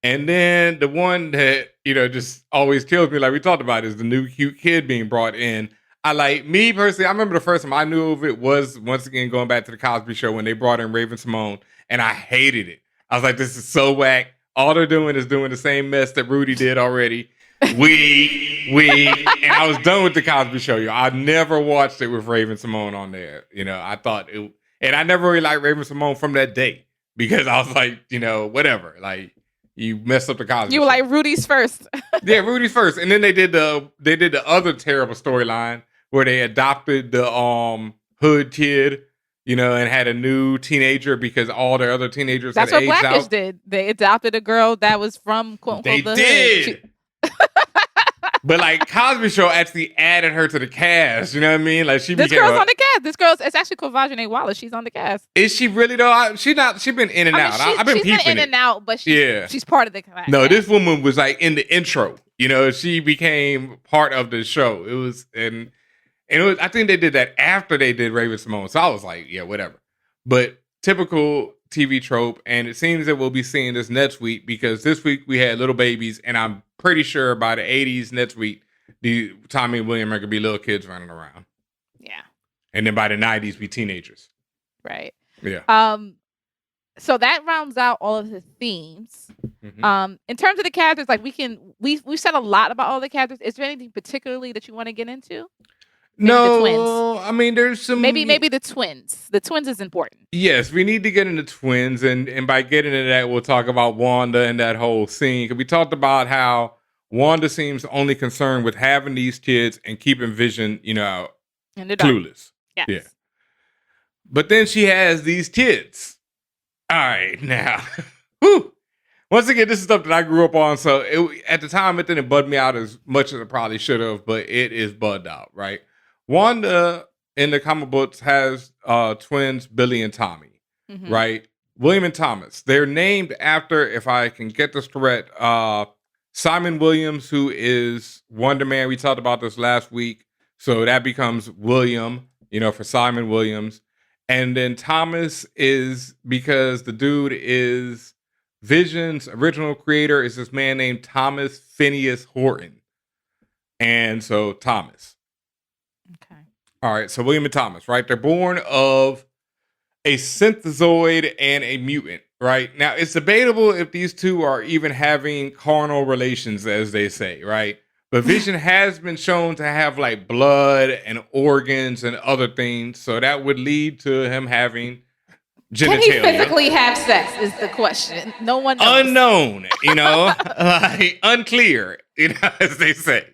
Speaker 1: And then the one that, just always kills me, like we talked about, is the new cute kid being brought in. Me personally, I remember the first time I knew of it was, once again, going back to the Cosby Show when they brought in Raven-Symoné, and I hated it. I was like, this is so whack. All they're doing is doing the same mess that Rudy did already. And I was done with the Cosby Show. I never watched it with Raven-Symoné on there. I thought it, and I never really liked Raven-Symoné from that day because I was like, whatever. Like, you messed up the Cosby
Speaker 2: You were
Speaker 1: Show.
Speaker 2: like Rudy's first.
Speaker 1: Yeah, Rudy's first, and then they did the other terrible storyline where they adopted the hood kid. And had a new teenager because all their other teenagers
Speaker 2: That's
Speaker 1: had
Speaker 2: what
Speaker 1: aged
Speaker 2: Blackish
Speaker 1: out.
Speaker 2: did. They adopted a girl that was from quote unquote the
Speaker 1: did.
Speaker 2: hood.
Speaker 1: But like Cosby Show actually added her to the cast. You know what I mean? Like
Speaker 2: this girl's on the cast. This girl's it's actually Quvenzhané Wallis. She's on the cast.
Speaker 1: Is she really though? She's not. She's been in and out. I've been peeping
Speaker 2: in and out, but she's part of the cast.
Speaker 1: No, this woman was like in the intro. She became part of the show. It was I think they did that after they did Raven-Symoné. So I was like, yeah, whatever. But typical TV trope, and it seems that we'll be seeing this next week because this week we had little babies, and I'm pretty sure by the 80s next week, Tommy and William are going to be little kids running around.
Speaker 2: Yeah.
Speaker 1: And then by the 90s, be teenagers.
Speaker 2: Right.
Speaker 1: Yeah.
Speaker 2: So that rounds out all of the themes. Mm-hmm. In terms of the characters, like we've said a lot about all the characters. Is there anything particularly that you want to get into? Maybe
Speaker 1: no,
Speaker 2: the twins.
Speaker 1: I mean, there's some...
Speaker 2: Maybe the twins. The twins is important.
Speaker 1: Yes, we need to get into twins, and by getting into that, we'll talk about Wanda and that whole scene. Because we talked about how Wanda seems only concerned with having these kids and keeping Vision, clueless.
Speaker 2: Yes.
Speaker 1: Yeah. But then she has these kids. All right, now. Whew. Once again, this is stuff that I grew up on, so at the time, it didn't bud me out as much as it probably should have, but it is bugged out, right? Wanda in the comic books has twins, Billy and Tommy, right? William and Thomas. They're named after, if I can get this correct, Simon Williams, who is Wonder Man. We talked about this last week. So that becomes William, for Simon Williams. And then Thomas is because the dude is Vision's original creator is this man named Thomas Phineas Horton. And so Thomas.
Speaker 2: Okay.
Speaker 1: All right. So William and Thomas, right? They're born of a synthezoid and a mutant, right? Now, it's debatable if these two are even having carnal relations, as they say, right? But Vision has been shown to have like blood and organs and other things. So that would lead to him having genitalia.
Speaker 2: Can he physically have sex is the question. No one knows.
Speaker 1: Unknown, like unclear, as they say.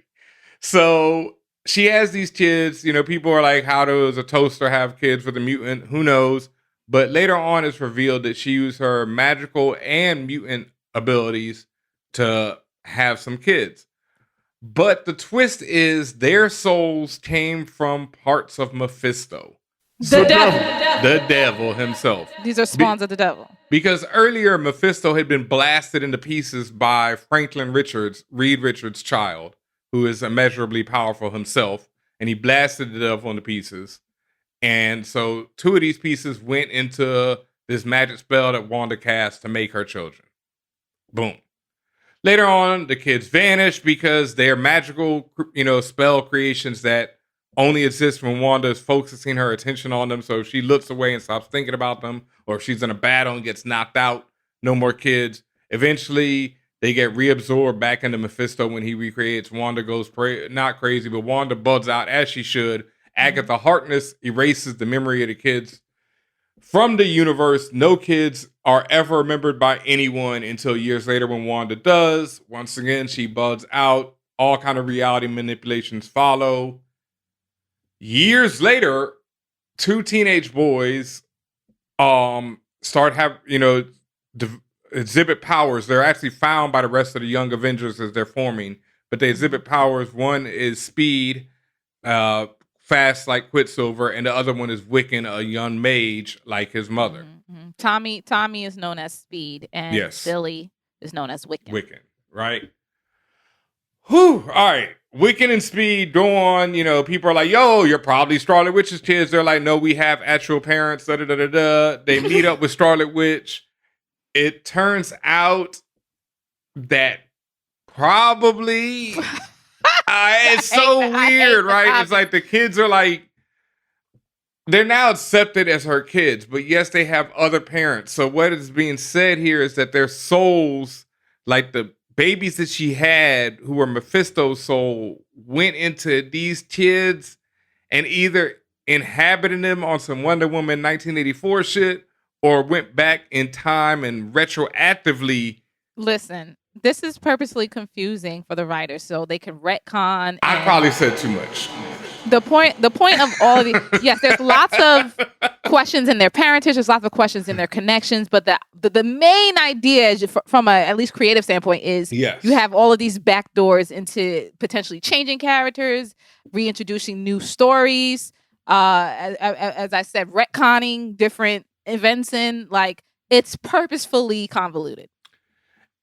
Speaker 1: So she has these kids, people are like, how does a toaster have kids with a mutant? Who knows? But later on it's revealed that she used her magical and mutant abilities to have some kids. But the twist is their souls came from parts of Mephisto.
Speaker 2: The devil.
Speaker 1: The devil himself.
Speaker 2: These are spawns of the devil.
Speaker 1: Because earlier Mephisto had been blasted into pieces by Franklin Richards, Reed Richards' child, who is immeasurably powerful himself, and he blasted the devil into pieces. And so 2 of these pieces went into this magic spell that Wanda cast to make her children. Boom. Later on, the kids vanish because they're magical, spell creations that only exist when Wanda is focusing her attention on them. So if she looks away and stops thinking about them, or if she's in a battle and gets knocked out, no more kids. Eventually, they get reabsorbed back into Mephisto when he recreates. Wanda goes not crazy, but Wanda bugs out as she should. Agatha Harkness erases the memory of the kids from the universe. No kids are ever remembered by anyone until years later when Wanda does. Once again, she bugs out. All kind of reality manipulations follow. Years later, 2 teenage boys start exhibit powers. They're actually found by the rest of the Young Avengers as they're forming, but they exhibit powers. One is speed, fast like Quicksilver, and the other one is Wiccan, a young mage like his mother.
Speaker 2: Tommy is known as Speed, and Billy is known as Wiccan.
Speaker 1: Wiccan, right? Whew. All right. Wiccan and Speed go on. People are like, yo, you're probably Scarlet Witch's kids. They're like, no, we have actual parents. Da, da, da, da, da. They meet up with Scarlet Witch. It turns out that probably it's so weird, right? It's like the kids are like, they're now accepted as her kids, but yes, they have other parents. So what is being said here is that their souls, like the babies that she had who were Mephisto's soul, went into these kids and either inhabited them on some Wonder Woman 1984 shit or went back in time and retroactively.
Speaker 2: Listen, this is purposely confusing for the writers so they can retcon.
Speaker 1: I probably said too much.
Speaker 2: The point of all of these, yes, there's lots of questions in their parentage, there's lots of questions in their connections, but the main idea from a at least creative standpoint is you have all of these backdoors into potentially changing characters, reintroducing new stories, as I said, retconning different events in, like, it's purposefully convoluted.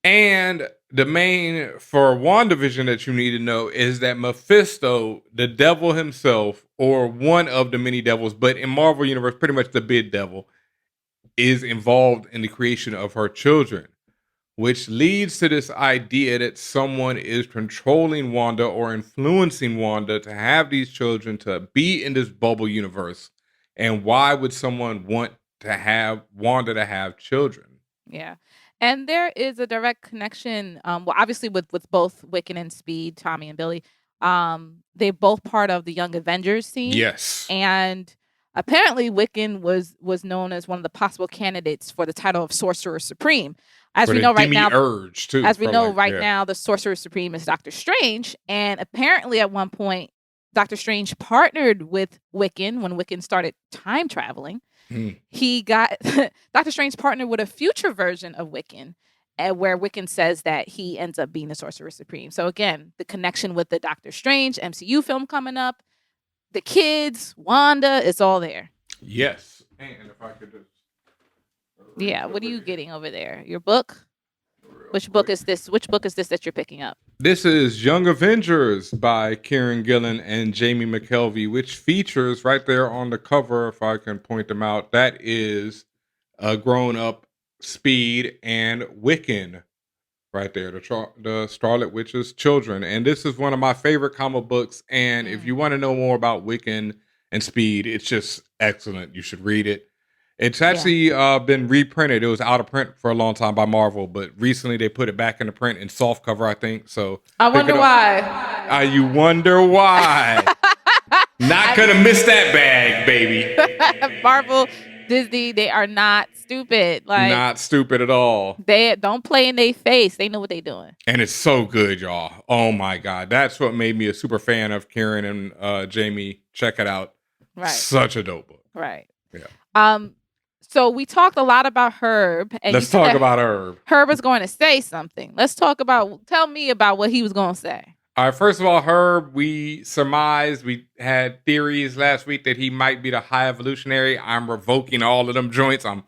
Speaker 1: And the main for WandaVision that you need to know is that Mephisto, the devil himself, or one of the many devils, but in Marvel Universe, pretty much the big devil, is involved in the creation of her children, which leads to this idea that someone is controlling Wanda or influencing Wanda to have these children, to be in this bubble universe. And why would someone want to have Wanda to have children?
Speaker 2: Yeah. And there is a direct connection, obviously with both Wiccan and Speed, Tommy and Billy. They're both part of the Young Avengers team.
Speaker 1: Yes.
Speaker 2: And apparently Wiccan was known as one of the possible candidates for the title of Sorcerer Supreme. As we know right now, now, the Sorcerer Supreme is Doctor Strange. And apparently at one point, Doctor Strange partnered with Wiccan when Wiccan started time traveling. He got Doctor Strange partnered with a future version of Wiccan, where Wiccan says that he ends up being the Sorcerer Supreme. So again, the connection with the Doctor Strange MCU film coming up, the kids, Wanda, it's all there.
Speaker 1: Yes. And if I could just...
Speaker 2: Yeah, what are you getting over there? Your book? Which book is this? Which book is this that you're picking up?
Speaker 1: This is Young Avengers by Kieran Gillen and Jamie McKelvey, which features right there on the cover, if I can point them out, that is a grown-up Speed and Wiccan right there, the Scarlet Witch's children. And this is one of my favorite comic books. And if you want to know more about Wiccan and Speed, it's just excellent. You should read it. It's actually been reprinted. It was out of print for a long time by Marvel, but recently they put it back into print in soft cover, I think. So
Speaker 2: I wonder why.
Speaker 1: You wonder why. Not gonna miss that bag, baby.
Speaker 2: Marvel Disney, they are not stupid. Like,
Speaker 1: not stupid at all.
Speaker 2: They don't play in their face. They know what they're doing.
Speaker 1: And it's so good, y'all. Oh my God. That's what made me a super fan of Kieran and Jamie. Check it out.
Speaker 2: Right.
Speaker 1: Such a dope book.
Speaker 2: Right.
Speaker 1: Yeah.
Speaker 2: So we talked a lot about Herb. And
Speaker 1: let's talk about Herb.
Speaker 2: Herb is going to say something. Tell me about what he was going to say.
Speaker 1: All right. First of all, Herb, we had theories last week that he might be the high evolutionary. I'm revoking all of them joints. I'm,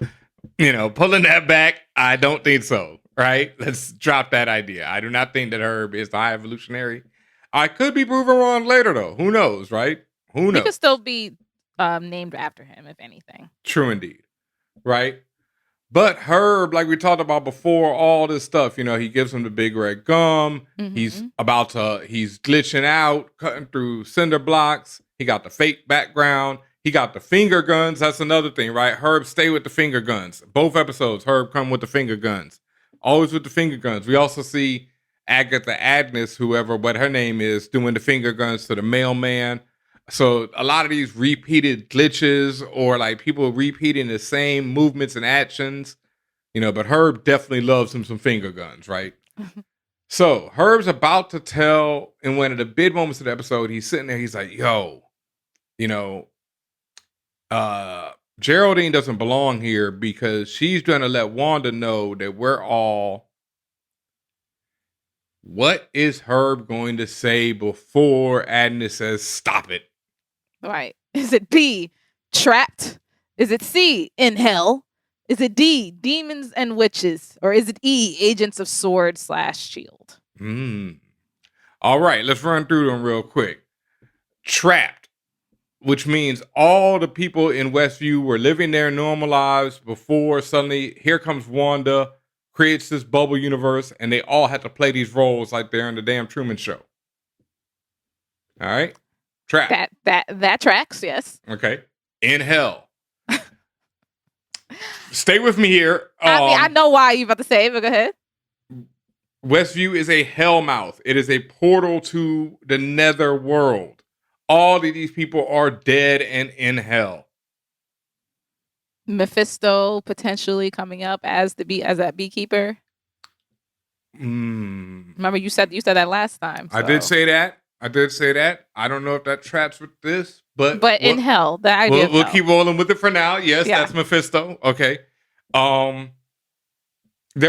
Speaker 1: pulling that back. I don't think so. Right? Let's drop that idea. I do not think that Herb is the high evolutionary. I could be proven wrong later, though. Who knows, right? Who knows?
Speaker 2: He could still be named after him, if anything.
Speaker 1: True indeed. Right? But Herb, like we talked about before, all this stuff, he gives him the big red gum. Mm-hmm. He's glitching out, cutting through cinder blocks. He got the fake background. He got the finger guns. That's another thing, right? Herb, stay with the finger guns. Both episodes, Herb come with the finger guns. Always with the finger guns. We also see Agatha Agnes, what her name is, doing the finger guns to the mailman. So a lot of these repeated glitches or like people repeating the same movements and actions, but Herb definitely loves him some finger guns, right? So Herb's about to tell in one of the big moments of the episode, he's sitting there, he's like, yo, Geraldine doesn't belong here because she's going to let Wanda know that we're all... What is Herb going to say before Agnes says, stop it?
Speaker 2: Right. Is it B, trapped? Is it C, in hell? Is it D, demons and witches? Or is it E, agents of sword/shield?
Speaker 1: All right, let's run through them real quick. Trapped, which means all the people in Westview were living their normal lives before suddenly here comes Wanda, creates this bubble universe, and they all had to play these roles like they're in the damn Truman Show. All right? Trapped.
Speaker 2: That tracks, yes.
Speaker 1: Okay. In hell. Stay with me here.
Speaker 2: I know why you're about to say it, but go ahead.
Speaker 1: Westview is a hellmouth. It is a portal to the nether world. All of these people are dead and in hell.
Speaker 2: Mephisto potentially coming up as that beekeeper. Remember you said that last time. So.
Speaker 1: I did say that. I don't know if that traps with this, but
Speaker 2: in hell, the idea.
Speaker 1: We'll keep rolling with it for now. Yes, yeah. That's Mephisto. Okay. They're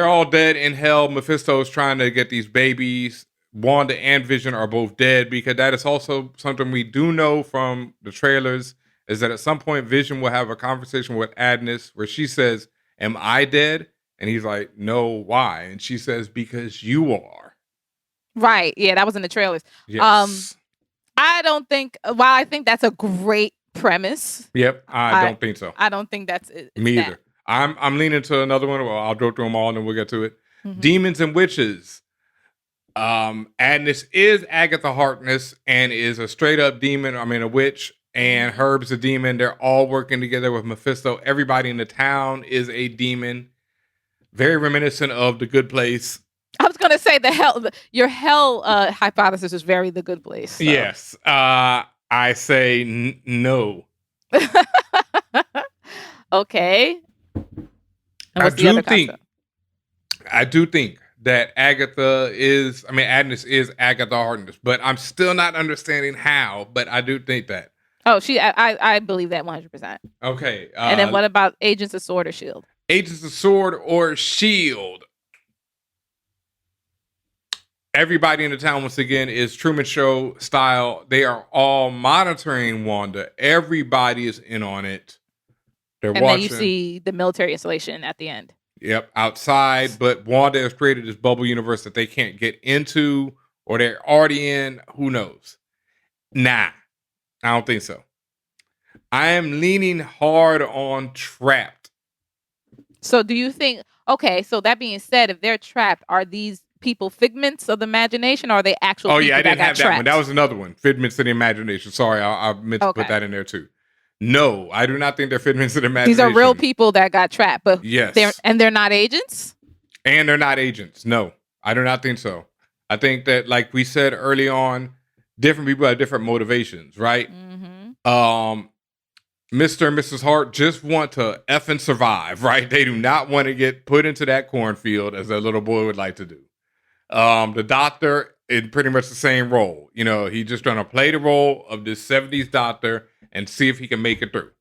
Speaker 1: all dead in hell. Mephisto is trying to get these babies. Wanda and Vision are both dead because that is also something we do know from the trailers is that at some point Vision will have a conversation with Agnes where she says, "Am I dead?" And he's like, "No, why?" And she says, "Because you are."
Speaker 2: Right. Yeah, that was in the trailers.
Speaker 1: Yes.
Speaker 2: I don't think, while I think that's a great premise.
Speaker 1: Yep. I don't think so.
Speaker 2: I don't think that's
Speaker 1: me either. I'm leaning to another one. Well, I'll go through them all and then we'll get to it. Mm-hmm. Demons and witches. Agnes is Agatha Harkness and is a straight up demon. A witch. And Herb's a demon. They're all working together with Mephisto. Everybody in the town is a demon. Very reminiscent of The Good Place.
Speaker 2: I was going to say your hell hypothesis is very The Good Place. So.
Speaker 1: Yes. I say no.
Speaker 2: Okay.
Speaker 1: I do think that Agnes is Agatha Harkness, but I'm still not understanding how, but I do think that.
Speaker 2: Oh, I believe that 100%.
Speaker 1: Okay.
Speaker 2: And then what about Agents of Sword or Shield?
Speaker 1: Agents of Sword or Shield. Everybody in the town, once again, is Truman Show style. They are all monitoring Wanda. Everybody is in on it. They're watching.
Speaker 2: Then you see the military installation at the end.
Speaker 1: Yep, outside. But Wanda has created this bubble universe that they can't get into or they're already in. Who knows? Nah, I don't think so. I am leaning hard on trapped.
Speaker 2: So do you think, okay, so that being said, if they're trapped, are these people figments of the imagination, or are they actual people
Speaker 1: I didn't have that
Speaker 2: trapped?
Speaker 1: one. That was another one. Figments of the imagination. Sorry, I meant to put that in there too. No, I do not think they're figments of the imagination.
Speaker 2: These are real people that got trapped, but
Speaker 1: yes.
Speaker 2: They're not agents?
Speaker 1: And they're not agents. No, I do not think so. I think that, like we said early on, different people have different motivations, right? Mm-hmm. Mr. and Mrs. Hart just want to effing survive, right? They do not want to get put into that cornfield as their little boy would like to do. The doctor in pretty much the same role. You know, he's just trying to play the role of this 70s doctor and see if he can make it through.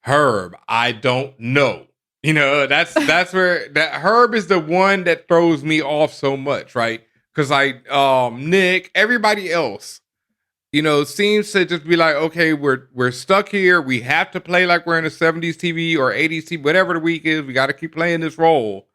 Speaker 1: Herb, I don't know. You know, that's where that Herb is the one that throws me off so much, right? Because like Nick, everybody else, you know, seems to just be like, okay, we're stuck here. We have to play like we're in a 70s TV or 80s TV, whatever the week is. We got to keep playing this role.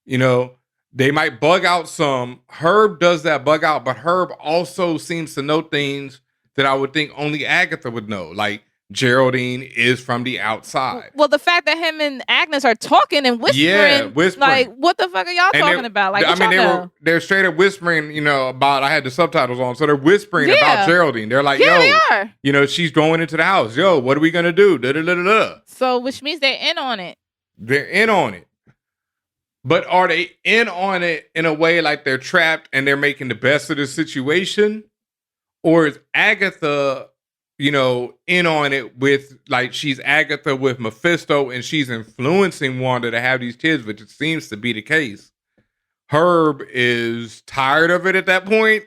Speaker 1: You know, they might bug out some. Herb does that bug out, but Herb also seems to know things that I would think only Agatha would know. Like Geraldine is from the outside.
Speaker 2: Well, the fact that him and Agnes are talking and whispering, like, what the fuck are y'all talking about? Like,
Speaker 1: they're straight up whispering, you know, about. I had the subtitles on, so they're whispering about Geraldine. They're like, yo,
Speaker 2: they are.
Speaker 1: You know, she's going into the house. Yo, what are we gonna do? Da da da da.
Speaker 2: So, which means they're in on it.
Speaker 1: They're in on it. But are they in on it in a way like they're trapped and they're making the best of the situation? Or is Agatha, you know, in on it with, like, she's Agatha with Mephisto and she's influencing Wanda to have these kids, which it seems to be the case. Herb is tired of it at that point.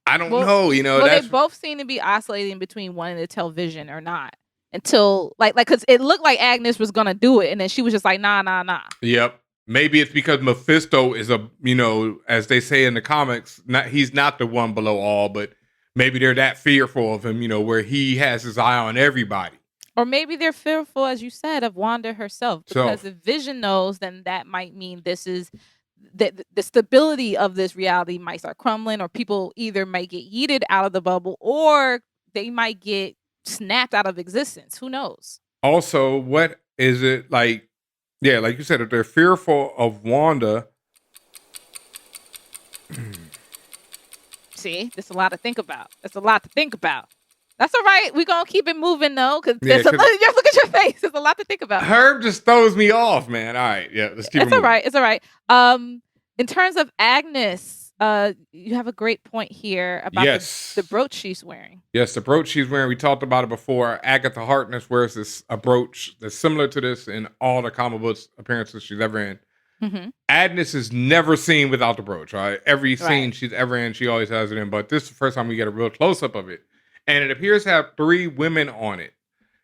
Speaker 1: I don't know, you know.
Speaker 2: Well, they both seem to be oscillating between wanting to tell Vision or not. Until, like, because it looked like Agnes was going to do it and then she was just like, nah.
Speaker 1: Yep. Maybe it's because Mephisto is a, you know, as they say in the comics, he's not the one below all, but maybe they're that fearful of him, you know, where he has his eye on everybody.
Speaker 2: Or maybe they're fearful, as you said, of Wanda herself. Because if Vision knows, then that might mean this is the stability of this reality might start crumbling, or people either might get yeeted out of the bubble or they might get snapped out of existence. Who knows?
Speaker 1: Also, what is it like? Yeah, like you said, if they're fearful of Wanda.
Speaker 2: See, there's a lot to think about. That's all right. We're going to keep it moving, though, because look at your face. There's a lot to think about.
Speaker 1: Herb just throws me off, man. All right. Yeah, let's keep it moving.
Speaker 2: It's all right. In terms of Agnes, you have a great point here about the brooch she's wearing.
Speaker 1: Yes, the brooch she's wearing. We talked about it before. Agatha Harkness wears a brooch that's similar to this in all the comic books appearances she's ever in. Mm-hmm. Agnes is never seen without the brooch, right? Every scene she's ever in, she always has it in. But this is the first time we get a real close-up of it. And it appears to have 3 women on it.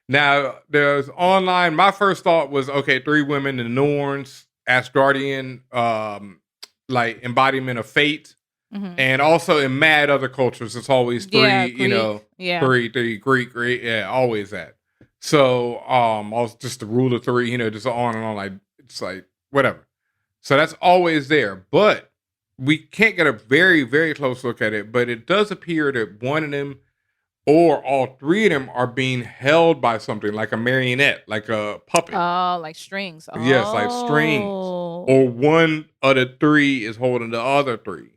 Speaker 1: Now, there's online, my first thought was, okay, 3 women, the Norns, Asgardian, like embodiment of fate, and also in mad other cultures, it's always 3, you know, 3 Greek, always that. So, also just the rule of 3, you know, just on and on, like it's like whatever. So that's always there, but we can't get a very, very close look at it. But it does appear that one of them, or all 3 of them, are being held by something like a marionette, like a puppet.
Speaker 2: Oh, like strings. Oh.
Speaker 1: Yes, like strings. Or one of the 3 is holding the other 3.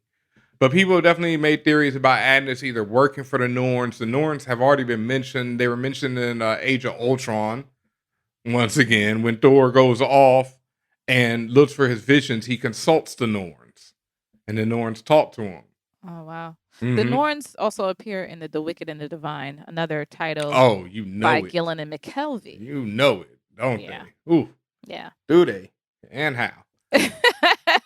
Speaker 1: But people have definitely made theories about Agnes either working for the Norns. The Norns have already been mentioned. They were mentioned in Age of Ultron. Once again, when Thor goes off and looks for his visions, he consults the Norns. And the Norns talk to him.
Speaker 2: Oh, wow. Mm-hmm. The Norns also appear in The Wicked and the Divine, another title by Gillen and McKelvey.
Speaker 1: You know it, don't they? Ooh.
Speaker 2: Yeah.
Speaker 1: Do they? And how?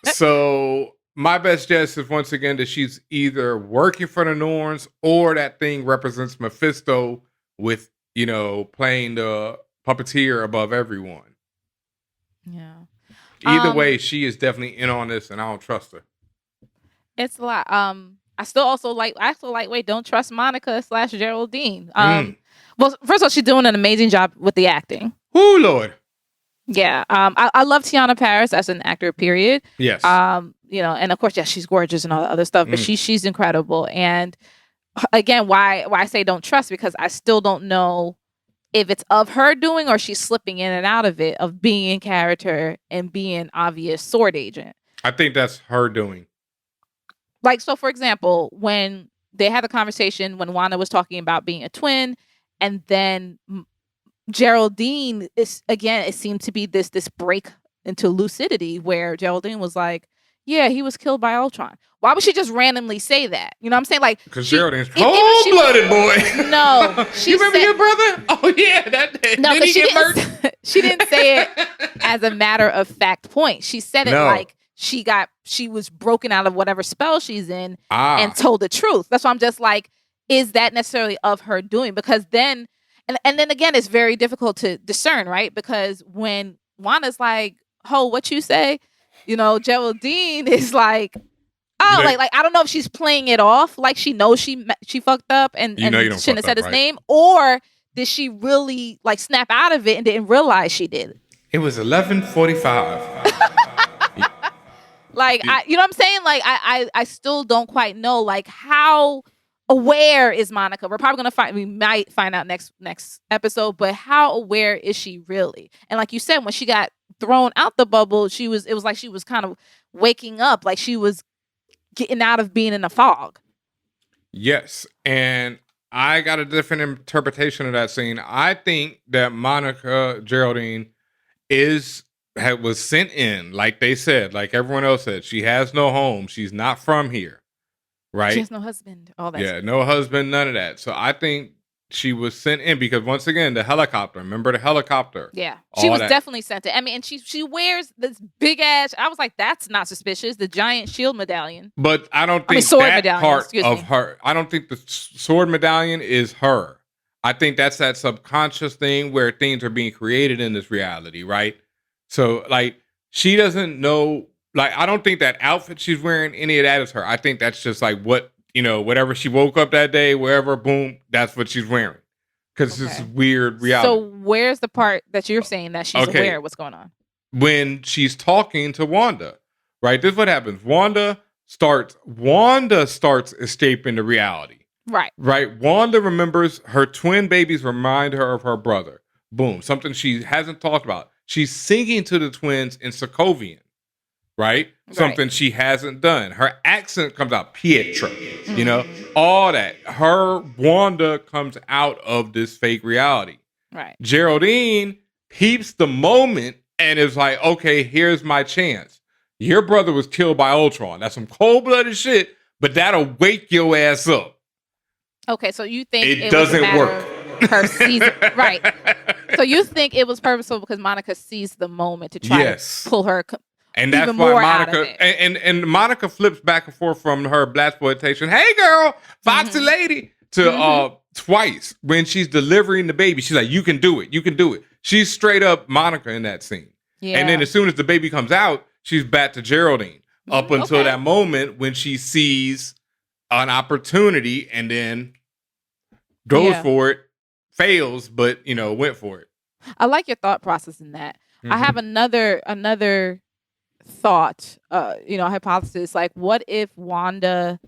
Speaker 1: So my best guess is once again that she's either working for the Norns or that thing represents Mephisto with, you know, playing the puppeteer above everyone.
Speaker 2: Yeah.
Speaker 1: Either way, she is definitely in on this, and I don't trust her.
Speaker 2: It's a lot. I also lightweight. Don't trust Monica / Geraldine. Well, first of all, she's doing an amazing job with the acting.
Speaker 1: Oh Lord.
Speaker 2: Yeah. I love Tiana Paris as an actor. Period.
Speaker 1: Yes.
Speaker 2: You know, and of course, yes, she's gorgeous and all the other stuff, but she's incredible. And again, why I say don't trust, because I still don't know if it's of her doing or she's slipping in and out of it, of being in character and being obvious sword agent.
Speaker 1: I think that's her doing.
Speaker 2: Like, so for example, when they had the conversation when Wanda was talking about being a twin, and then Geraldine is, again, it seemed to be this break into lucidity where Geraldine was like, yeah, he was killed by Ultron. Why would she just randomly say that? You know what I'm saying? Like,
Speaker 1: because Geraldine's cold-blooded, boy.
Speaker 2: No,
Speaker 1: you remember your brother? Oh yeah,
Speaker 2: no,
Speaker 1: did he get murdered?
Speaker 2: She didn't say it as a matter of fact point. She said it like she was broken out of whatever spell she's in and told the truth. That's why I'm just like, is that necessarily of her doing? Because then, and then again, it's very difficult to discern, right? Because when Wanda's like, "Ho, what you say?" You know, Geraldine is like, "Oh, like I don't know if she's playing it off, like she knows she fucked up and shouldn't have said his name, or did she really like snap out of it and didn't realize she did?"
Speaker 1: It was 11:45.
Speaker 2: Like you know what I'm saying? Like I still don't quite know like how aware is Monica. We're probably we might find out next episode, but how aware is she really? And like you said, when she got thrown out the bubble, it was like she was kind of waking up, like she was getting out of being in a fog.
Speaker 1: Yes, and I got a different interpretation of that scene. I think that Monica Geraldine was sent in, like they said, like everyone else said. She has no home. She's not from here, right?
Speaker 2: She has no husband. All that.
Speaker 1: Yeah, no husband, none of that. So I think she was sent in because once again, the helicopter. Remember the helicopter?
Speaker 2: Yeah, she was definitely sent in. I mean, and she wears this big ass. I was like, that's not suspicious. The giant shield medallion.
Speaker 1: But I don't think that part of her. I don't think the sword medallion is her. I think that's that subconscious thing where things are being created in this reality, right? So like she doesn't know. Like I don't think that outfit she's wearing, any of that is her. I think that's just like what. You know, whatever she woke up that day, wherever, boom, that's what she's wearing. Because it's this weird reality.
Speaker 2: So where's the part that you're saying that she's aware of what's going on?
Speaker 1: When she's talking to Wanda, right? This is what happens. Wanda starts escaping the reality.
Speaker 2: Right.
Speaker 1: Right? Wanda remembers her twin babies remind her of her brother. Boom. Something she hasn't talked about. She's singing to the twins in Sokovian. Right? Something she hasn't done. Her accent comes out, Pietro, you know, all that. Her Wanda comes out of this fake reality.
Speaker 2: Right.
Speaker 1: Geraldine peeps the moment and is like, okay, here's my chance. Your brother was killed by Ultron. That's some cold-blooded shit, but that'll wake your ass up.
Speaker 2: Okay, so you think
Speaker 1: it doesn't work.
Speaker 2: Her season, right? So you think it was purposeful because Monica seized the moment to try to pull her.
Speaker 1: And that's why Monica and Monica flips back and forth from her blaxploitation, hey girl, foxy lady, to twice when she's delivering the baby. She's like, you can do it. You can do it. She's straight up Monica in that scene. Yeah. And then as soon as the baby comes out, she's back to Geraldine up until that moment when she sees an opportunity and then goes for it, fails, but went for it.
Speaker 2: I like your thought process in that. I have another thought, hypothesis. Like, what if Wanda,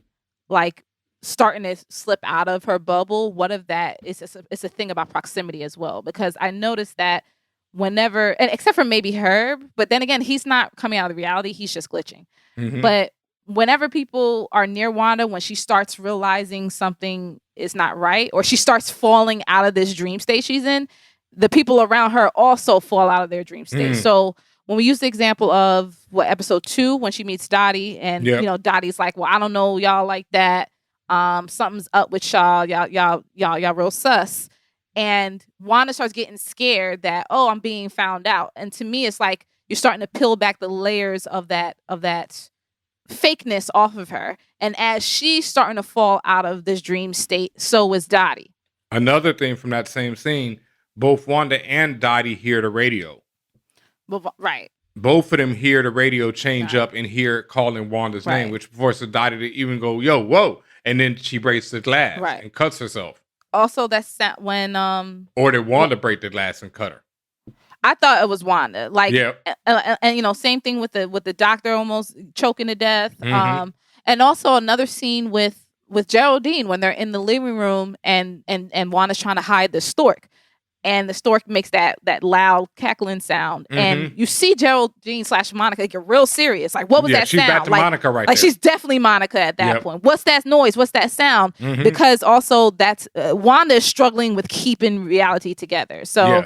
Speaker 2: like, starting to slip out of her bubble? What if that it's a thing about proximity as well? Because I noticed that whenever, and except for maybe Herb, but then again, he's not coming out of reality. He's just glitching. But whenever people are near Wanda, when she starts realizing something is not right, or she starts falling out of this dream state she's in, the people around her also fall out of their dream state. So when we use the example of episode 2, when she meets Dottie, and Dottie's like, well, I don't know y'all like that. Something's up with y'all. Y'all real sus. And Wanda starts getting scared that, oh, I'm being found out. And to me, it's like you're starting to peel back the layers of that fakeness off of her. And as she's starting to fall out of this dream state, so is Dottie.
Speaker 1: Another thing from that same scene, both Wanda and Dottie hear the radio.
Speaker 2: Right.
Speaker 1: Both of them hear the radio change up and hear it calling Wanda's name, which forces Dottie to even go, yo, whoa. And then she breaks the glass and cuts herself.
Speaker 2: Also, that's when
Speaker 1: or did Wanda break the glass and cut her?
Speaker 2: I thought it was Wanda. Like, and same thing with the doctor almost choking to death. And also another scene with Geraldine when they're in the living room and Wanda's trying to hide the stork. And the stork makes that loud cackling sound. And you see Geraldine / Monica get real serious. Like, what was that
Speaker 1: she's
Speaker 2: sound?
Speaker 1: She's back to Monica right
Speaker 2: like
Speaker 1: there.
Speaker 2: She's definitely Monica at that point. What's that noise? What's that sound? Because also that's Wanda is struggling with keeping reality together. So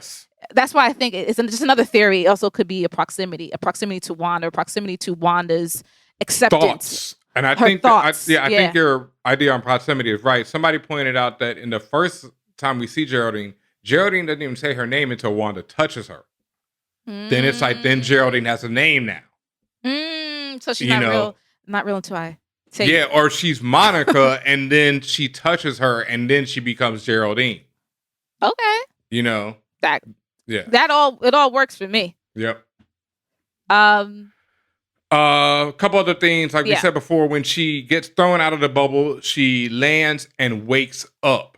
Speaker 2: that's why I think it's just another theory. It also could be a proximity to Wanda, or proximity to Wanda's acceptance.
Speaker 1: Thoughts. And I
Speaker 2: Her
Speaker 1: think
Speaker 2: thoughts.
Speaker 1: I think your idea on proximity is right. Somebody pointed out that in the first time we see Geraldine doesn't even say her name until Wanda touches her. Then it's like, then Geraldine has a name now.
Speaker 2: So she's not real until I say
Speaker 1: yeah, or she's Monica and then she touches her and then she becomes Geraldine.
Speaker 2: Okay.
Speaker 1: That
Speaker 2: it all works for me.
Speaker 1: Yep. A couple other things, like we said before, when she gets thrown out of the bubble, she lands and wakes up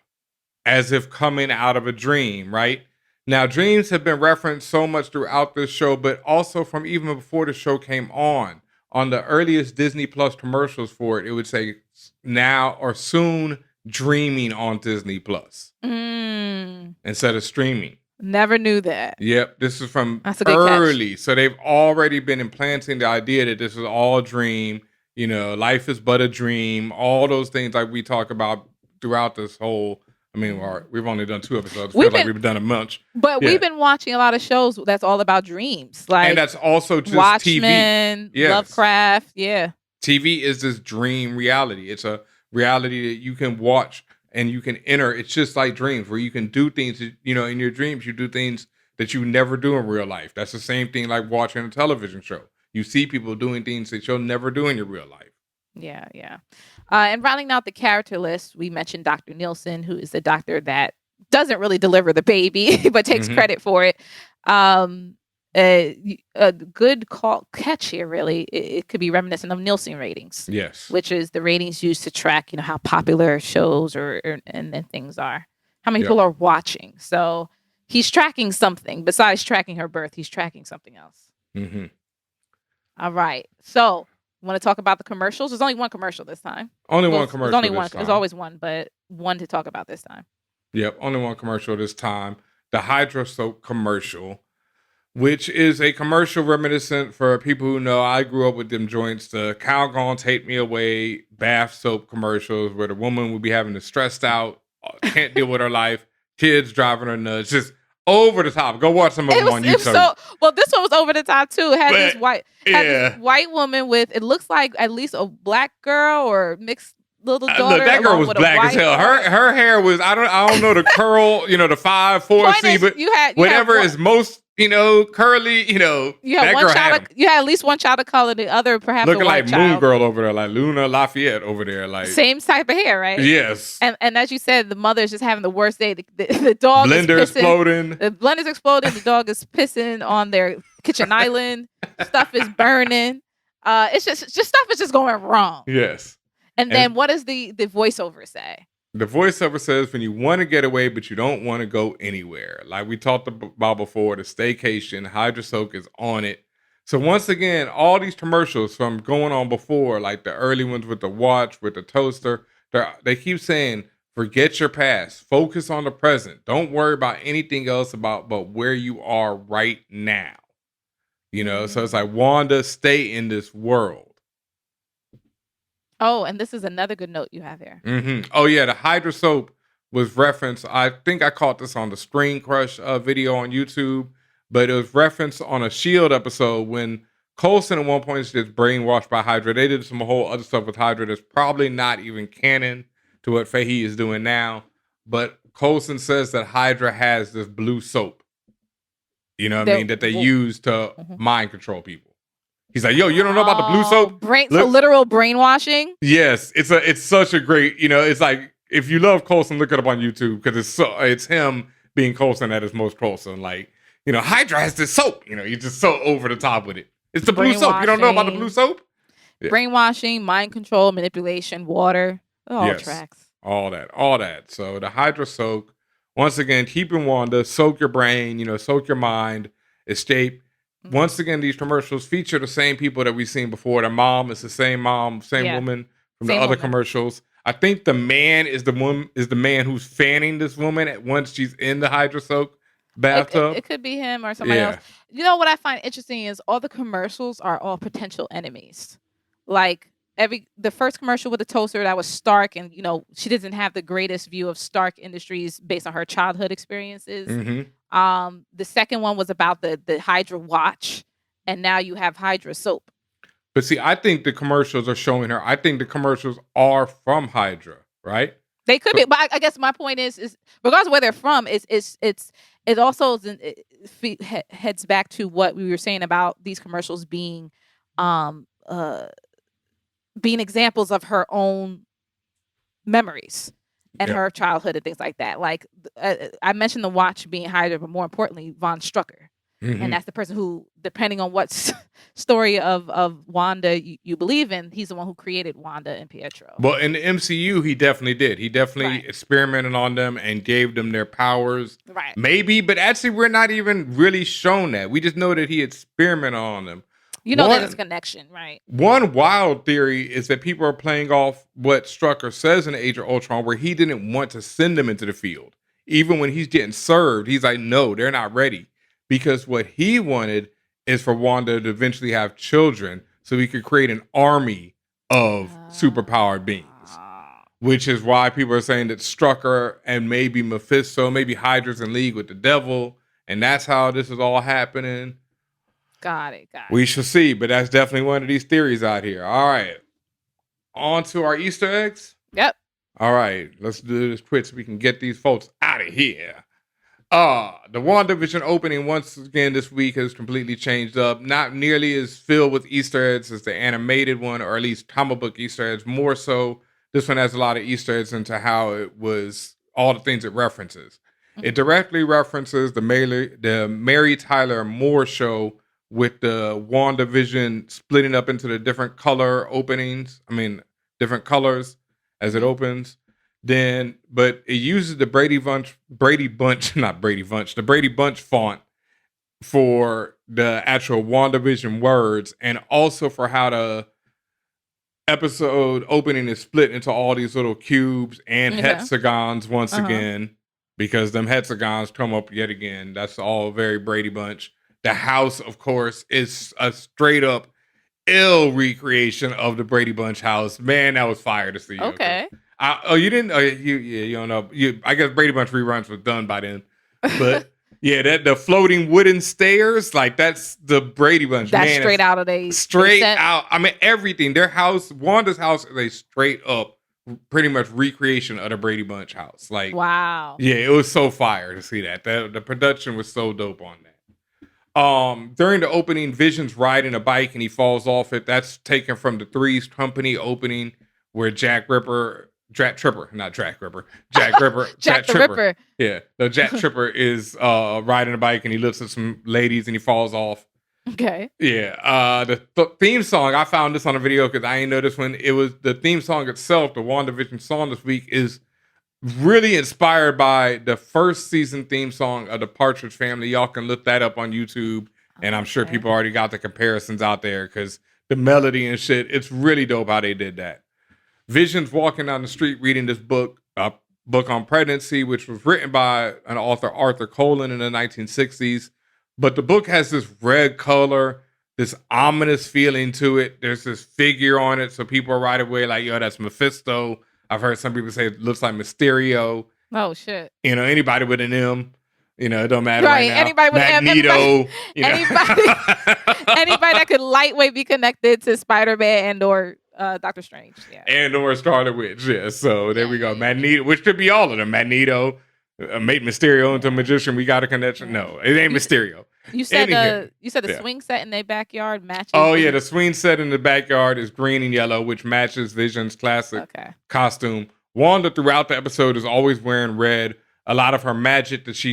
Speaker 1: as if coming out of a dream, right? Now, dreams have been referenced so much throughout this show, but also from even before the show came on. On the earliest Disney Plus commercials for it, it would say now or soon dreaming on Disney Plus instead of streaming.
Speaker 2: Never knew that.
Speaker 1: Yep, this is from early. So they've already been implanting the idea that this is all a dream. Life is but a dream. All those things like we talk about throughout this whole. I mean, we've only done 2 episodes. Feels like we've done a bunch.
Speaker 2: But we've been watching a lot of shows that's all about dreams.
Speaker 1: And that's also just
Speaker 2: Watchmen,
Speaker 1: TV.
Speaker 2: Lovecraft. Yeah.
Speaker 1: TV is this dream reality. It's a reality that you can watch and you can enter. It's just like dreams where you can do things, in your dreams, you do things that you never do in real life. That's the same thing like watching a television show. You see people doing things that you'll never do in your real life.
Speaker 2: Yeah. And rounding out the character list, we mentioned Dr. Nielsen, who is the doctor that doesn't really deliver the baby, but takes credit for it. A good catch here, really. It could be reminiscent of Nielsen ratings.
Speaker 1: Yes.
Speaker 2: Which is the ratings used to track, how popular shows and things are. How many people are watching. So he's tracking something. Besides tracking her birth, he's tracking something else.
Speaker 1: Mm-hmm.
Speaker 2: All right. So want to talk about the commercials? There's only one commercial this time.
Speaker 1: Only one commercial.
Speaker 2: There's only one. There's always one, but one to talk about this time.
Speaker 1: Yep, only one commercial this time. The Hydra Soap commercial, which is a commercial reminiscent for people who know. I grew up with them joints, the Calgon Take Me Away bath soap commercials, where the woman would be having to stressed out, can't deal with her life, kids driving her nuts, just over the top. Go watch some of them on YouTube.
Speaker 2: Well, this one was over the top too. It had this white woman with, it looks like at least a black girl or mixed little daughter.
Speaker 1: Look, that girl was black as hell. Her hair was, I don't know the curl, the 5-4C, but you had whatever is most curly,
Speaker 2: you had one child. You had at least one child of color. The other perhaps
Speaker 1: looking
Speaker 2: a white
Speaker 1: like Moon Girl over there, like Luna Lafayette over there, like
Speaker 2: same type of hair, right?
Speaker 1: Yes.
Speaker 2: And as you said, the mother's just having the worst day. The dog
Speaker 1: blender
Speaker 2: is
Speaker 1: exploding.
Speaker 2: The blender's exploding. The dog is pissing on their kitchen island. Stuff is burning. It's just stuff is just going wrong.
Speaker 1: Yes.
Speaker 2: And then what does the voiceover say?
Speaker 1: The voiceover says, when you want to get away, but you don't want to go anywhere. Like we talked about before, the staycation, Hydra Soak is on it. So once again, all these commercials from going on before, like the early ones with the watch, with the toaster, they keep saying, forget your past, focus on the present. Don't worry about anything else but where you are right now. So it's like, Wanda, stay in this world.
Speaker 2: Oh, and this is another good note you have here.
Speaker 1: Mm-hmm. Oh, yeah. The Hydra Soap was referenced. I think I caught this on the Screen Crush video on YouTube, but it was referenced on a S.H.I.E.L.D. episode when Coulson at one point is just brainwashed by Hydra. They did some whole other stuff with Hydra that's probably not even canon to what Fahey is doing now. But Coulson says that Hydra has this blue soap, that they use to mind control people. He's like, yo, you don't know about the blue soap?
Speaker 2: So literal brainwashing?
Speaker 1: Yes. It's such a great, it's like, if you love Coulson, look it up on YouTube, because it's him being Coulson at his most Coulson. Like, Hydra has this soap, he's just so over the top with it. It's the blue soap. You don't know about the blue soap?
Speaker 2: Yeah. Brainwashing, mind control, manipulation, water, all tracks.
Speaker 1: All that. So the Hydra Soak, once again, keeping Wanda, soak your brain, soak your mind, escape. Once again, these commercials feature the same people that we've seen before. The mom is the same woman from the other commercials. I think the man is the man who's fanning this woman once she's in the Hydra Soak bathtub.
Speaker 2: It could be him or somebody else. What I find interesting is all the commercials are all potential enemies. Like the first commercial with the toaster, that was Stark, and she doesn't have the greatest view of Stark Industries based on her childhood experiences.
Speaker 1: Mm-hmm.
Speaker 2: The second one was about the Hydra watch, and now you have Hydra soap.
Speaker 1: But see, I think the commercials are showing her. I think the commercials are from Hydra, right?
Speaker 2: They could be, but I guess my point is regardless of where they're from, it also heads back to what we were saying about these commercials being being examples of her own memories and her childhood and things like that. Like I mentioned the watch being Hydra, but more importantly, Von Strucker. Mm-hmm. And that's the person who, depending on what story of Wanda you believe in, he's the one who created Wanda and Pietro.
Speaker 1: Well, in the MCU, he definitely did. He definitely experimented on them and gave them their powers.
Speaker 2: Right.
Speaker 1: Maybe, but actually we're not even really shown that. We just know that he experimented on them.
Speaker 2: You know there's a connection, right?
Speaker 1: One wild theory is that people are playing off what Strucker says in Age of Ultron, where he didn't want to send them into the field. Even when he's getting served, he's like, no, they're not ready. Because what he wanted is for Wanda to eventually have children so he could create an army of superpowered beings. Which is why people are saying that Strucker and maybe Mephisto, maybe Hydra's in league with the devil. And that's how this is all happening.
Speaker 2: Got it.
Speaker 1: We shall see, but that's definitely one of these theories out here. All right. On to our Easter eggs.
Speaker 2: Yep.
Speaker 1: All right. Let's do this quick so we can get these folks out of here. The WandaVision opening once again this week has completely changed up. Not nearly as filled with Easter eggs as the animated one, or at least comic book Easter eggs. More so, this one has a lot of Easter eggs into how it was, all the things it references. Mm-hmm. It directly references the Mary Tyler Moore show with the WandaVision splitting up into the different color openings. I mean, different colors as it opens. But it uses the Brady Bunch font for the actual WandaVision words, and also for how the episode opening is split into all these little cubes and hexagons once again, because them hexagons come up yet again. That's all very Brady Bunch. The house, of course, is a straight up ill recreation of the Brady Bunch house. Man, that was fire to see.
Speaker 2: Okay.
Speaker 1: You didn't? You don't know. I guess Brady Bunch reruns was done by then. But yeah, the floating wooden stairs, like that's the Brady Bunch.
Speaker 2: That's straight out of
Speaker 1: out. I mean, everything. Their house, Wanda's house, is a straight up, pretty much recreation of the Brady Bunch house. Like,
Speaker 2: wow.
Speaker 1: Yeah, it was so fire to see that. The production was so dope on that. During the opening, Vision's riding a bike and he falls off it. That's taken from the Three's Company opening, where Jack the Ripper. Yeah, the Jack Tripper is riding a bike and he looks at some ladies and he falls off.
Speaker 2: Okay.
Speaker 1: Yeah. The theme song, I found this on a video because I ain't know this one. It was the theme song itself, the WandaVision song this week, is really inspired by the first season theme song of the Partridge Family. Y'all can look that up on YouTube, and I'm sure people already got the comparisons out there because the melody and shit, it's really dope how they did that. Vision's walking down the street reading this book, a book on pregnancy, which was written by an author, Arthur Colan, in the 1960s. But the book has this red color, this ominous feeling to it. There's this figure on it, so people are right away like, yo, that's Mephisto. I've heard some people say it looks like Mysterio.
Speaker 2: Oh, shit.
Speaker 1: You know, anybody with an M. You know, it don't matter right now.
Speaker 2: Anybody with
Speaker 1: Magneto.
Speaker 2: Anybody that could lightweight be connected to Spider-Man and or Doctor Strange. Yeah.
Speaker 1: And or Scarlet Witch. Yeah. So there we go. Magneto, which could be all of them. Magneto, made Mysterio into a magician. We got a connection. No, it ain't Mysterio.
Speaker 2: You said the swing set in their backyard matches.
Speaker 1: Oh yeah, the swing set in the backyard is green and yellow, which matches Vision's classic costume. Wanda throughout the episode is always wearing red. A lot of her magic that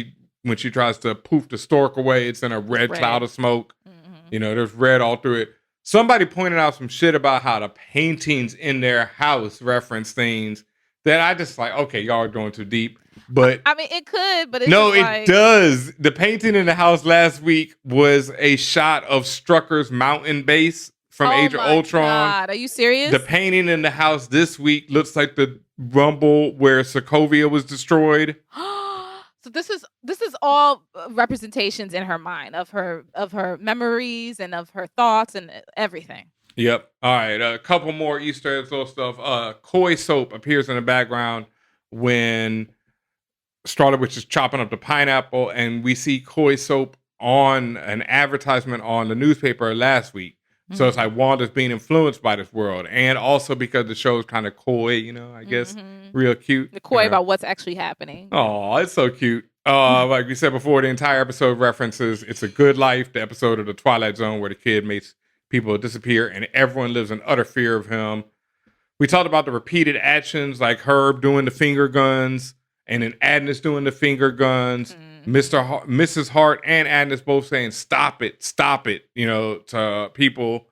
Speaker 1: when she tries to poof the stork away, it's in a red cloud of smoke. Mm-hmm. You know, there's red all through it. Somebody pointed out some shit about how the paintings in their house reference things that I just like, okay, y'all are going too deep. But
Speaker 2: I mean, it could, but it's
Speaker 1: no,
Speaker 2: just
Speaker 1: it does. The painting in the house last week was a shot of Strucker's mountain base from Age of Ultron.
Speaker 2: God, are you serious?
Speaker 1: The painting in the house this week looks like the Rumble where Sokovia was destroyed.
Speaker 2: So this is all representations in her mind of her memories and of her thoughts and everything.
Speaker 1: Yep. All right. A couple more Easter eggs, little stuff. Koi soap appears in the background when Scarlet Witch is chopping up the pineapple, and we see Koi soap on an advertisement on the newspaper last week. So it's like Wanda's being influenced by this world, and also because the show's kind of coy, I guess real cute.
Speaker 2: The coy about what's actually happening.
Speaker 1: Oh, it's so cute. Like we said before, the entire episode references "It's a Good Life," the episode of the Twilight Zone where the kid makes people disappear, and everyone lives in utter fear of him. We talked about the repeated actions, like Herb doing the finger guns, and then Agnes doing the finger guns. Mrs. Hart and Agnes both saying stop it," to people.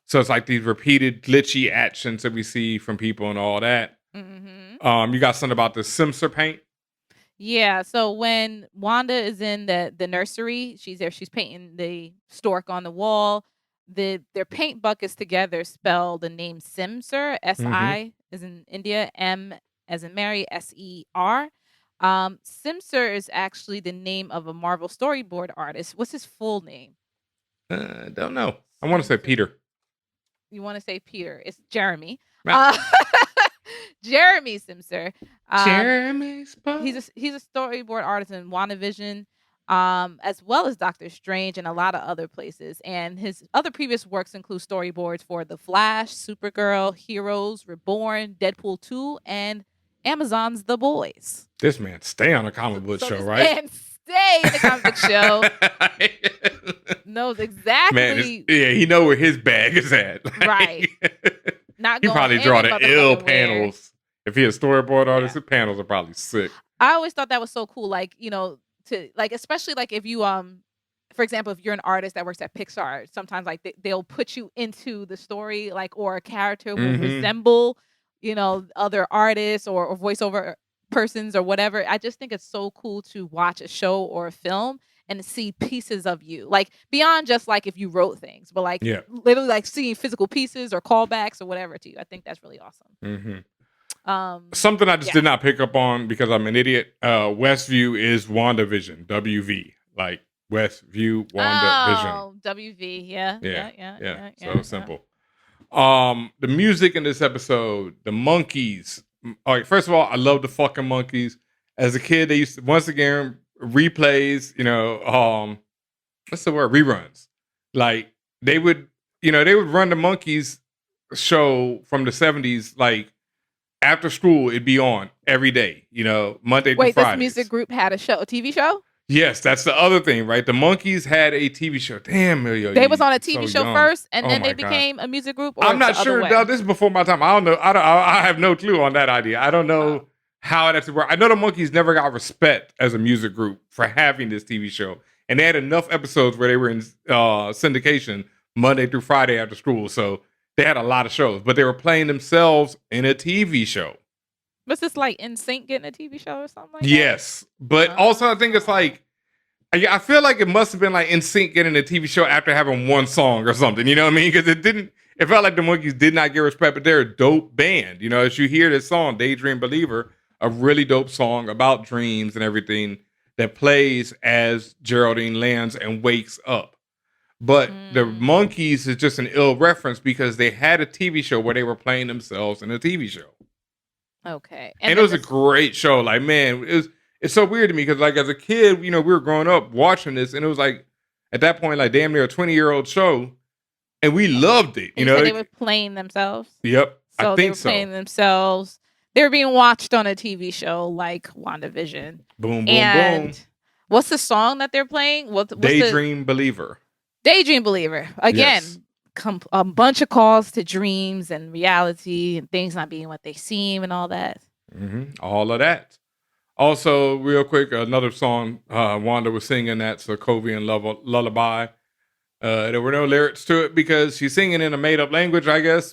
Speaker 1: So it's like these repeated glitchy actions that we see from people and all that. You got something about the Simser paint?
Speaker 2: Yeah. So when Wanda is in the nursery, she's there. She's painting the stork on the wall. Their paint buckets together spell the name Simser. S-I as in India, M as in Mary, S-E-R. Simser is actually the name of a Marvel storyboard artist. What's his full name?
Speaker 1: Don't know. I want to say Peter.
Speaker 2: You want to say Peter? It's Jeremy. Jeremy Simser.
Speaker 1: Jeremy.
Speaker 2: He's a storyboard artist in WandaVision, as well as Doctor Strange and a lot of other places. And his other previous works include storyboards for The Flash, Supergirl, Heroes, Reborn, Deadpool 2, and Amazon's The Boys.
Speaker 1: This man stay on a comic book show, right?
Speaker 2: And stay in the comic book show. Knows exactly.
Speaker 1: Man, he know where his bag is at.
Speaker 2: Right. Not
Speaker 1: he probably draw the ill panels. If he a storyboard artist, the panels are probably sick.
Speaker 2: I always thought that was so cool. Like, to like, especially like if you for example, if you're an artist that works at Pixar, sometimes like they'll put you into the story, like, or a character will resemble, other artists or voiceover persons or whatever. I just think it's so cool to watch a show or a film and to see pieces of you, like beyond just like if you wrote things, but like literally like seeing physical pieces or callbacks or whatever to you. I think that's really awesome.
Speaker 1: Something I just did not pick up on because I'm an idiot. Westview is WandaVision, WV, like Westview, WandaVision.
Speaker 2: Oh, WV, yeah.
Speaker 1: So simple. The music in this episode, the monkeys. All right, first of all, I love the fucking monkeys. As a kid, they used to, once again, replays, what's the word? Reruns. Like they would run the monkeys show from the 70s, like after school, it'd be on every day, Monday to Friday.
Speaker 2: Wait, this music group had a TV show?
Speaker 1: Yes, that's the other thing, right? The monkeys had a TV show. Damn,
Speaker 2: they was on a TV show first, and then they became a music group. Or
Speaker 1: I'm not sure. No, this is before my time. I don't know. I have no clue on that idea. I don't know how it actually worked. I know the monkeys never got respect as a music group for having this TV show, and they had enough episodes where they were in syndication Monday through Friday after school. So they had a lot of shows, but they were playing themselves in a TV show.
Speaker 2: Was this like NSYNC getting a TV show or something like that?
Speaker 1: Yes. But also I think it's like, I feel like it must have been like NSYNC getting a TV show after having one song or something. You know what I mean? Because it felt like the monkeys did not get respect, but they're a dope band. As you hear this song, Daydream Believer, a really dope song about dreams and everything that plays as Geraldine lands and wakes up. But the monkeys is just an ill reference because they had a TV show where they were playing themselves in a TV show.
Speaker 2: Okay.
Speaker 1: And it was a great show. Like, man, it's so weird to me because like as a kid, we were growing up watching this and it was like at that point, like damn near a 20-year-old show. And we loved it.
Speaker 2: So they were playing themselves?
Speaker 1: Yep.
Speaker 2: So they were playing themselves. They were being watched on a TV show like WandaVision.
Speaker 1: Boom, boom, boom.
Speaker 2: What's the song that they're playing? What's
Speaker 1: Daydream Believer.
Speaker 2: Daydream Believer. Again, a bunch of calls to dreams and reality and things not being what they seem and all that.
Speaker 1: All of that. Also, real quick, another song Wanda was singing, that Sokovian Lullaby. There were no lyrics to it because she's singing in a made-up language, I guess.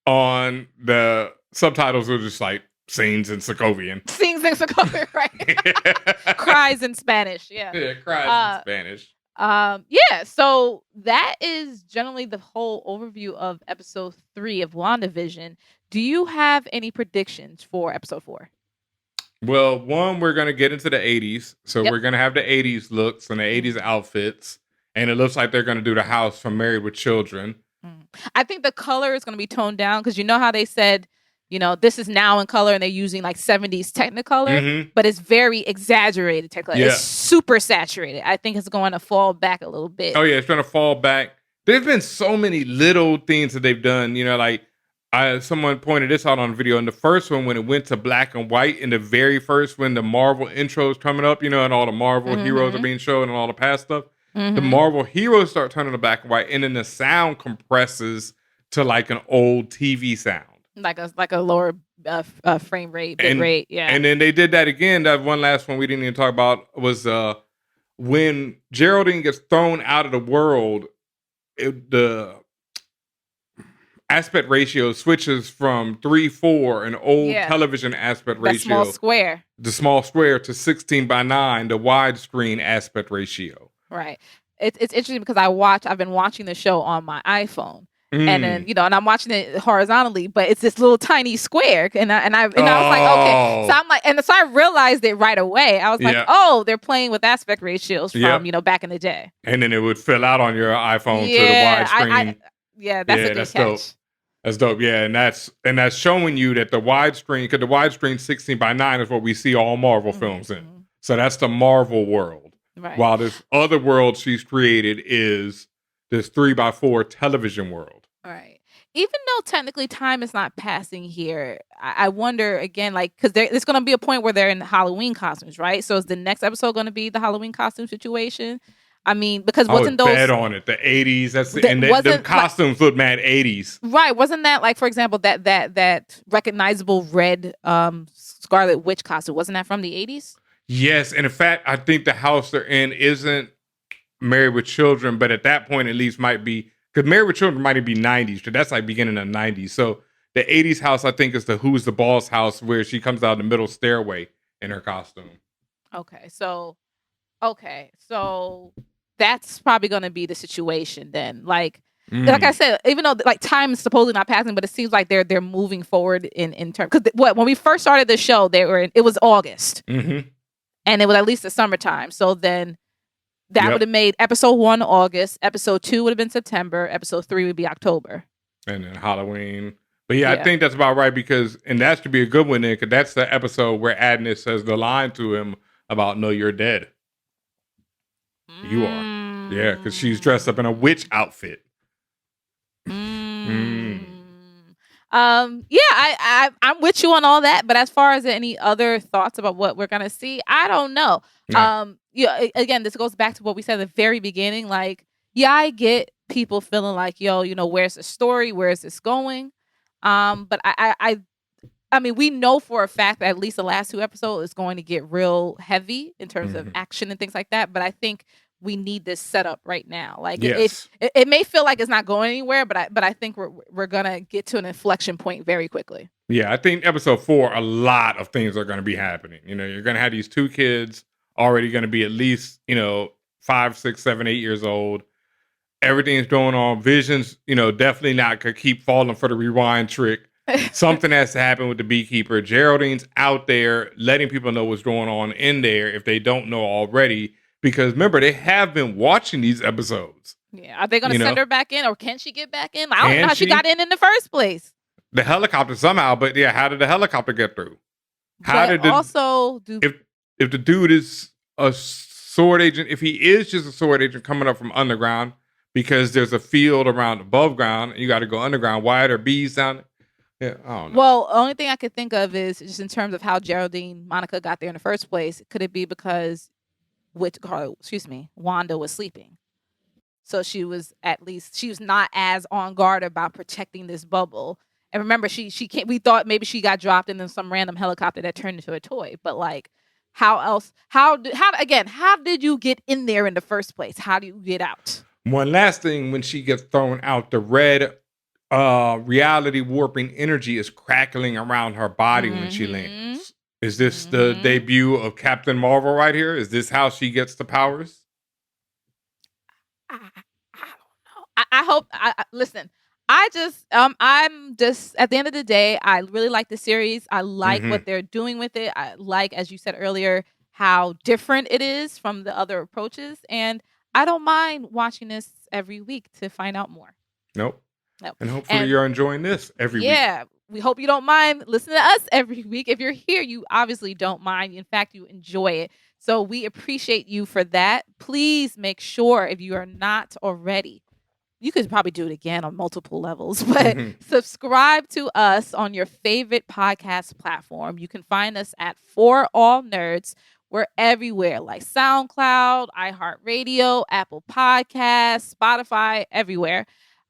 Speaker 1: On the subtitles were just like sings in Sokovian.
Speaker 2: Sings in Sokovian, right? Cries in Spanish, yeah.
Speaker 1: Yeah, cries in Spanish.
Speaker 2: So that is generally the whole overview of episode 3 of WandaVision. Do you have any predictions for episode 4?
Speaker 1: Well, one, we're going to get into the 80s. So we're going to have the 80s looks and the 80s outfits. And it looks like they're going to do the house from Married with Children.
Speaker 2: I think the color is going to be toned down because you know how they said, this is now in color and they're using like 70s Technicolor, but it's very exaggerated Technicolor. Yeah. It's super saturated. I think it's going to fall back a little bit.
Speaker 1: Oh, yeah. It's going to fall back. There's been so many little things that they've done, like someone pointed this out on a video in the first one when it went to black and white in the very first when the Marvel intro is coming up, and all the Marvel heroes are being shown and all the past stuff. The Marvel heroes start turning to black and white, and then the sound compresses to like an old TV sound.
Speaker 2: Like a lower frame rate, bit rate, yeah.
Speaker 1: And then they did that again. That one last one we didn't even talk about was when Geraldine gets thrown out of the world, the aspect ratio switches from 3:4, an old television aspect ratio, the small square, to 16:9, the widescreen aspect ratio.
Speaker 2: Right. It's interesting because I've been watching the show on my iPhone. And then, and I'm watching it horizontally, but it's this little tiny square. And I was like, okay. So I'm like, and so I realized it right away. I was like, oh, they're playing with aspect ratios from, back in the day.
Speaker 1: And then it would fill out on your iPhone to the widescreen.
Speaker 2: That's a good catch.
Speaker 1: Dope. That's dope. Yeah. And that's showing you that the widescreen, because the widescreen 16:9 is what we see all Marvel films in. So that's the Marvel world.
Speaker 2: Right.
Speaker 1: While this other world she's created is this 3:4 television world.
Speaker 2: All right. Even though technically time is not passing here, I wonder again, because there's going to be a point where they're in Halloween costumes, right? So is the next episode going to be the Halloween costume situation? I mean, because wasn't those
Speaker 1: bet on it? The 80s. The costumes look mad 80s,
Speaker 2: right? Wasn't that like, for example, that recognizable red Scarlet Witch costume? Wasn't that from the 80s?
Speaker 1: Yes, and in fact, I think the house they're in isn't Married with Children, but at that point, at least might be. Because Married with Children might be 90s, because that's like beginning of 90s. So the 80s house, I think, is the Who's the Boss house, where she comes out the middle stairway in her costume.
Speaker 2: Okay, so that's probably going to be the situation then. Like I said, even though like time is supposedly not passing, but it seems like they're moving forward in terms. Because when we first started the show, it was August, and it was at least the summertime. So then. That would have made episode 1 August, episode 2 would have been September, episode 3 would be October.
Speaker 1: And then Halloween. But I think that's about right and that should be a good one then, because that's the episode where Agnes says the line to him about, "No, you're dead." You are. Yeah, because she's dressed up in a witch outfit.
Speaker 2: I'm with you on all that, but as far as any other thoughts about what we're gonna see, I don't know. Again, this goes back to what we said at the very beginning. Like, I get people feeling like, where's the story? Where is this going? But I mean, we know for a fact that at least the last 2 episodes is going to get real heavy in terms of action and things like that. But I think we need this setup right now. Like, it may feel like it's not going anywhere, but I think we're gonna get to an inflection point very quickly.
Speaker 1: Yeah, I think episode 4, a lot of things are going to be happening. You're going to have these 2 kids already going to be at least 5, 6, 7, 8 years old. Everything's going on. Vision's definitely not gonna keep falling for the rewind trick. Something has to happen with the beekeeper. Geraldine's out there letting people know what's going on in there if they don't know already. Because remember, they have been watching these episodes.
Speaker 2: Yeah, are they going to send her back in, or can she get back in? I don't know how she got in the first place.
Speaker 1: The helicopter somehow, but how did the helicopter get through? If the dude is a sword agent, if he is just a sword agent coming up from underground, because there's a field around above ground, and you got to go underground. Why are there bees down there? Yeah, I don't know.
Speaker 2: Well, the only thing I could think of is just in terms of how Monica got there in the first place. Could it be because Wanda was sleeping? So she was not as on guard about protecting this bubble. And remember, she can't. We thought maybe she got dropped in some random helicopter that turned into a toy. But like, how else? How did you get in there in the first place? How do you get out?
Speaker 1: One last thing, when she gets thrown out, the red reality warping energy is crackling around her body when she lands. Is this the debut of Captain Marvel right here? Is this how she gets the powers?
Speaker 2: I don't know. I hope. Listen. I'm just at the end of the day, I really like the series. I like what they're doing with it. I like, as you said earlier, how different it is from the other approaches, and I don't mind watching this every week to find out more.
Speaker 1: Nope. And hopefully you're enjoying this every week.
Speaker 2: Yeah. We hope you don't mind listening to us every week. If you're here, you obviously don't mind. In fact, you enjoy it. So we appreciate you for that. Please make sure, if you are not already, you could probably do it again on multiple levels, but subscribe to us on your favorite podcast platform. You can find us at For All Nerds. We're everywhere, like SoundCloud, iHeartRadio, Apple Podcasts, Spotify, everywhere.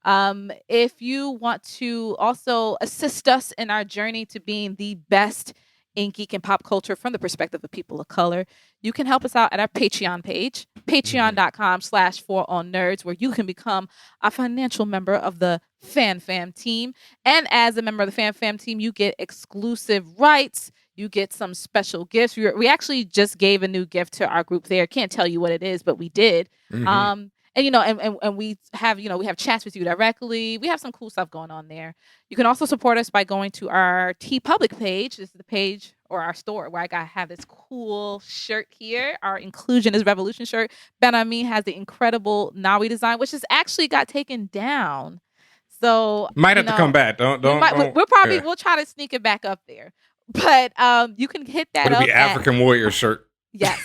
Speaker 2: If you want to also assist us in our journey to being the best in geek and pop culture from the perspective of people of color, you can help us out at our Patreon page, patreon.com/forallnerds, where you can become a financial member of the FanFam team. And as a member of the FanFam team, you get exclusive rights. You get some special gifts. We actually just gave a new gift to our group there. Can't tell you what it is, but we did. And we have, we have chats with you directly. We have some cool stuff going on there. You can also support us by going to our TeePublic page. This is the page or our store where I have this cool shirt here. Our Inclusion is Revolution shirt. Benhameen has the incredible Nawi design, which has actually got taken down. So
Speaker 1: might have to come back.
Speaker 2: We'll try to sneak it back up there. But you can hit that.
Speaker 1: It'll be African Warrior shirt.
Speaker 2: Yes.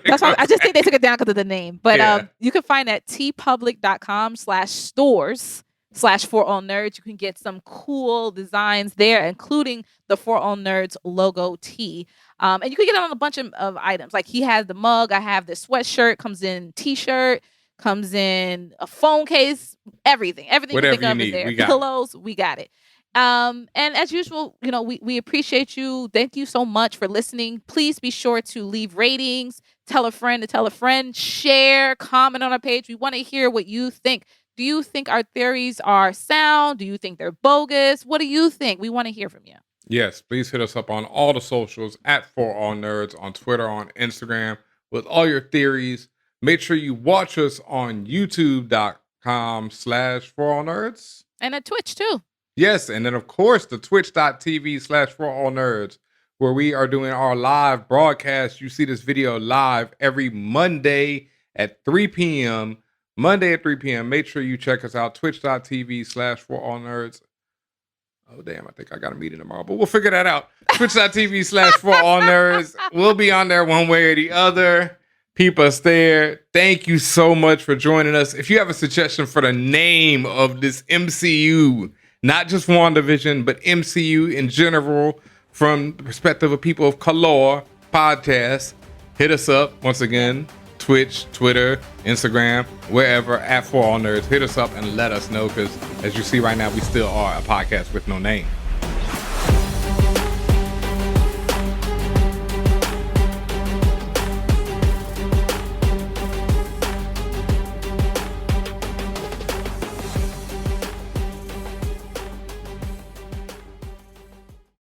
Speaker 2: That's why I just think they took it down because of the name. But you can find at teepublic.com/stores/forallnerds. You can get some cool designs there, including the For All Nerds logo tee. And you can get it on a bunch of items. Like he has the mug. I have this sweatshirt. Comes in t-shirt. Comes in a phone case. Everything.
Speaker 1: Whatever
Speaker 2: you think of
Speaker 1: need,
Speaker 2: is there.
Speaker 1: we got
Speaker 2: Pillows. We got it. And as usual, we appreciate you. Thank you so much for listening. Please be sure to leave ratings, tell a friend to tell a friend, share, comment on our page. We want to hear what you think. Do you think our theories are sound? Do you think they're bogus? What do you think? We want to hear from you.
Speaker 1: Yes, please hit us up on all the socials at For All Nerds, on Twitter, on Instagram, with all your theories. Make sure you watch us on youtube.com/forallnerds.
Speaker 2: And at Twitch too.
Speaker 1: Yes, and then of course the twitch.tv/forallnerds, where we are doing our live broadcast. You see this video live every Monday at 3 p.m. Monday at 3 p.m. Make sure you check us out, twitch.tv/forallnerds. Oh, damn, I think I got a meeting tomorrow, but we'll figure that out. Twitch.tv/forallnerds. We'll be on there one way or the other. Keep us there. Thank you so much for joining us. If you have a suggestion for the name of this MCU, not just WandaVision, but MCU in general, from the perspective of people of color podcast, hit us up once again. Twitch, Twitter, Instagram, wherever at For All Nerds. Hit us up and let us know, because as you see right now, we still are a podcast with no name.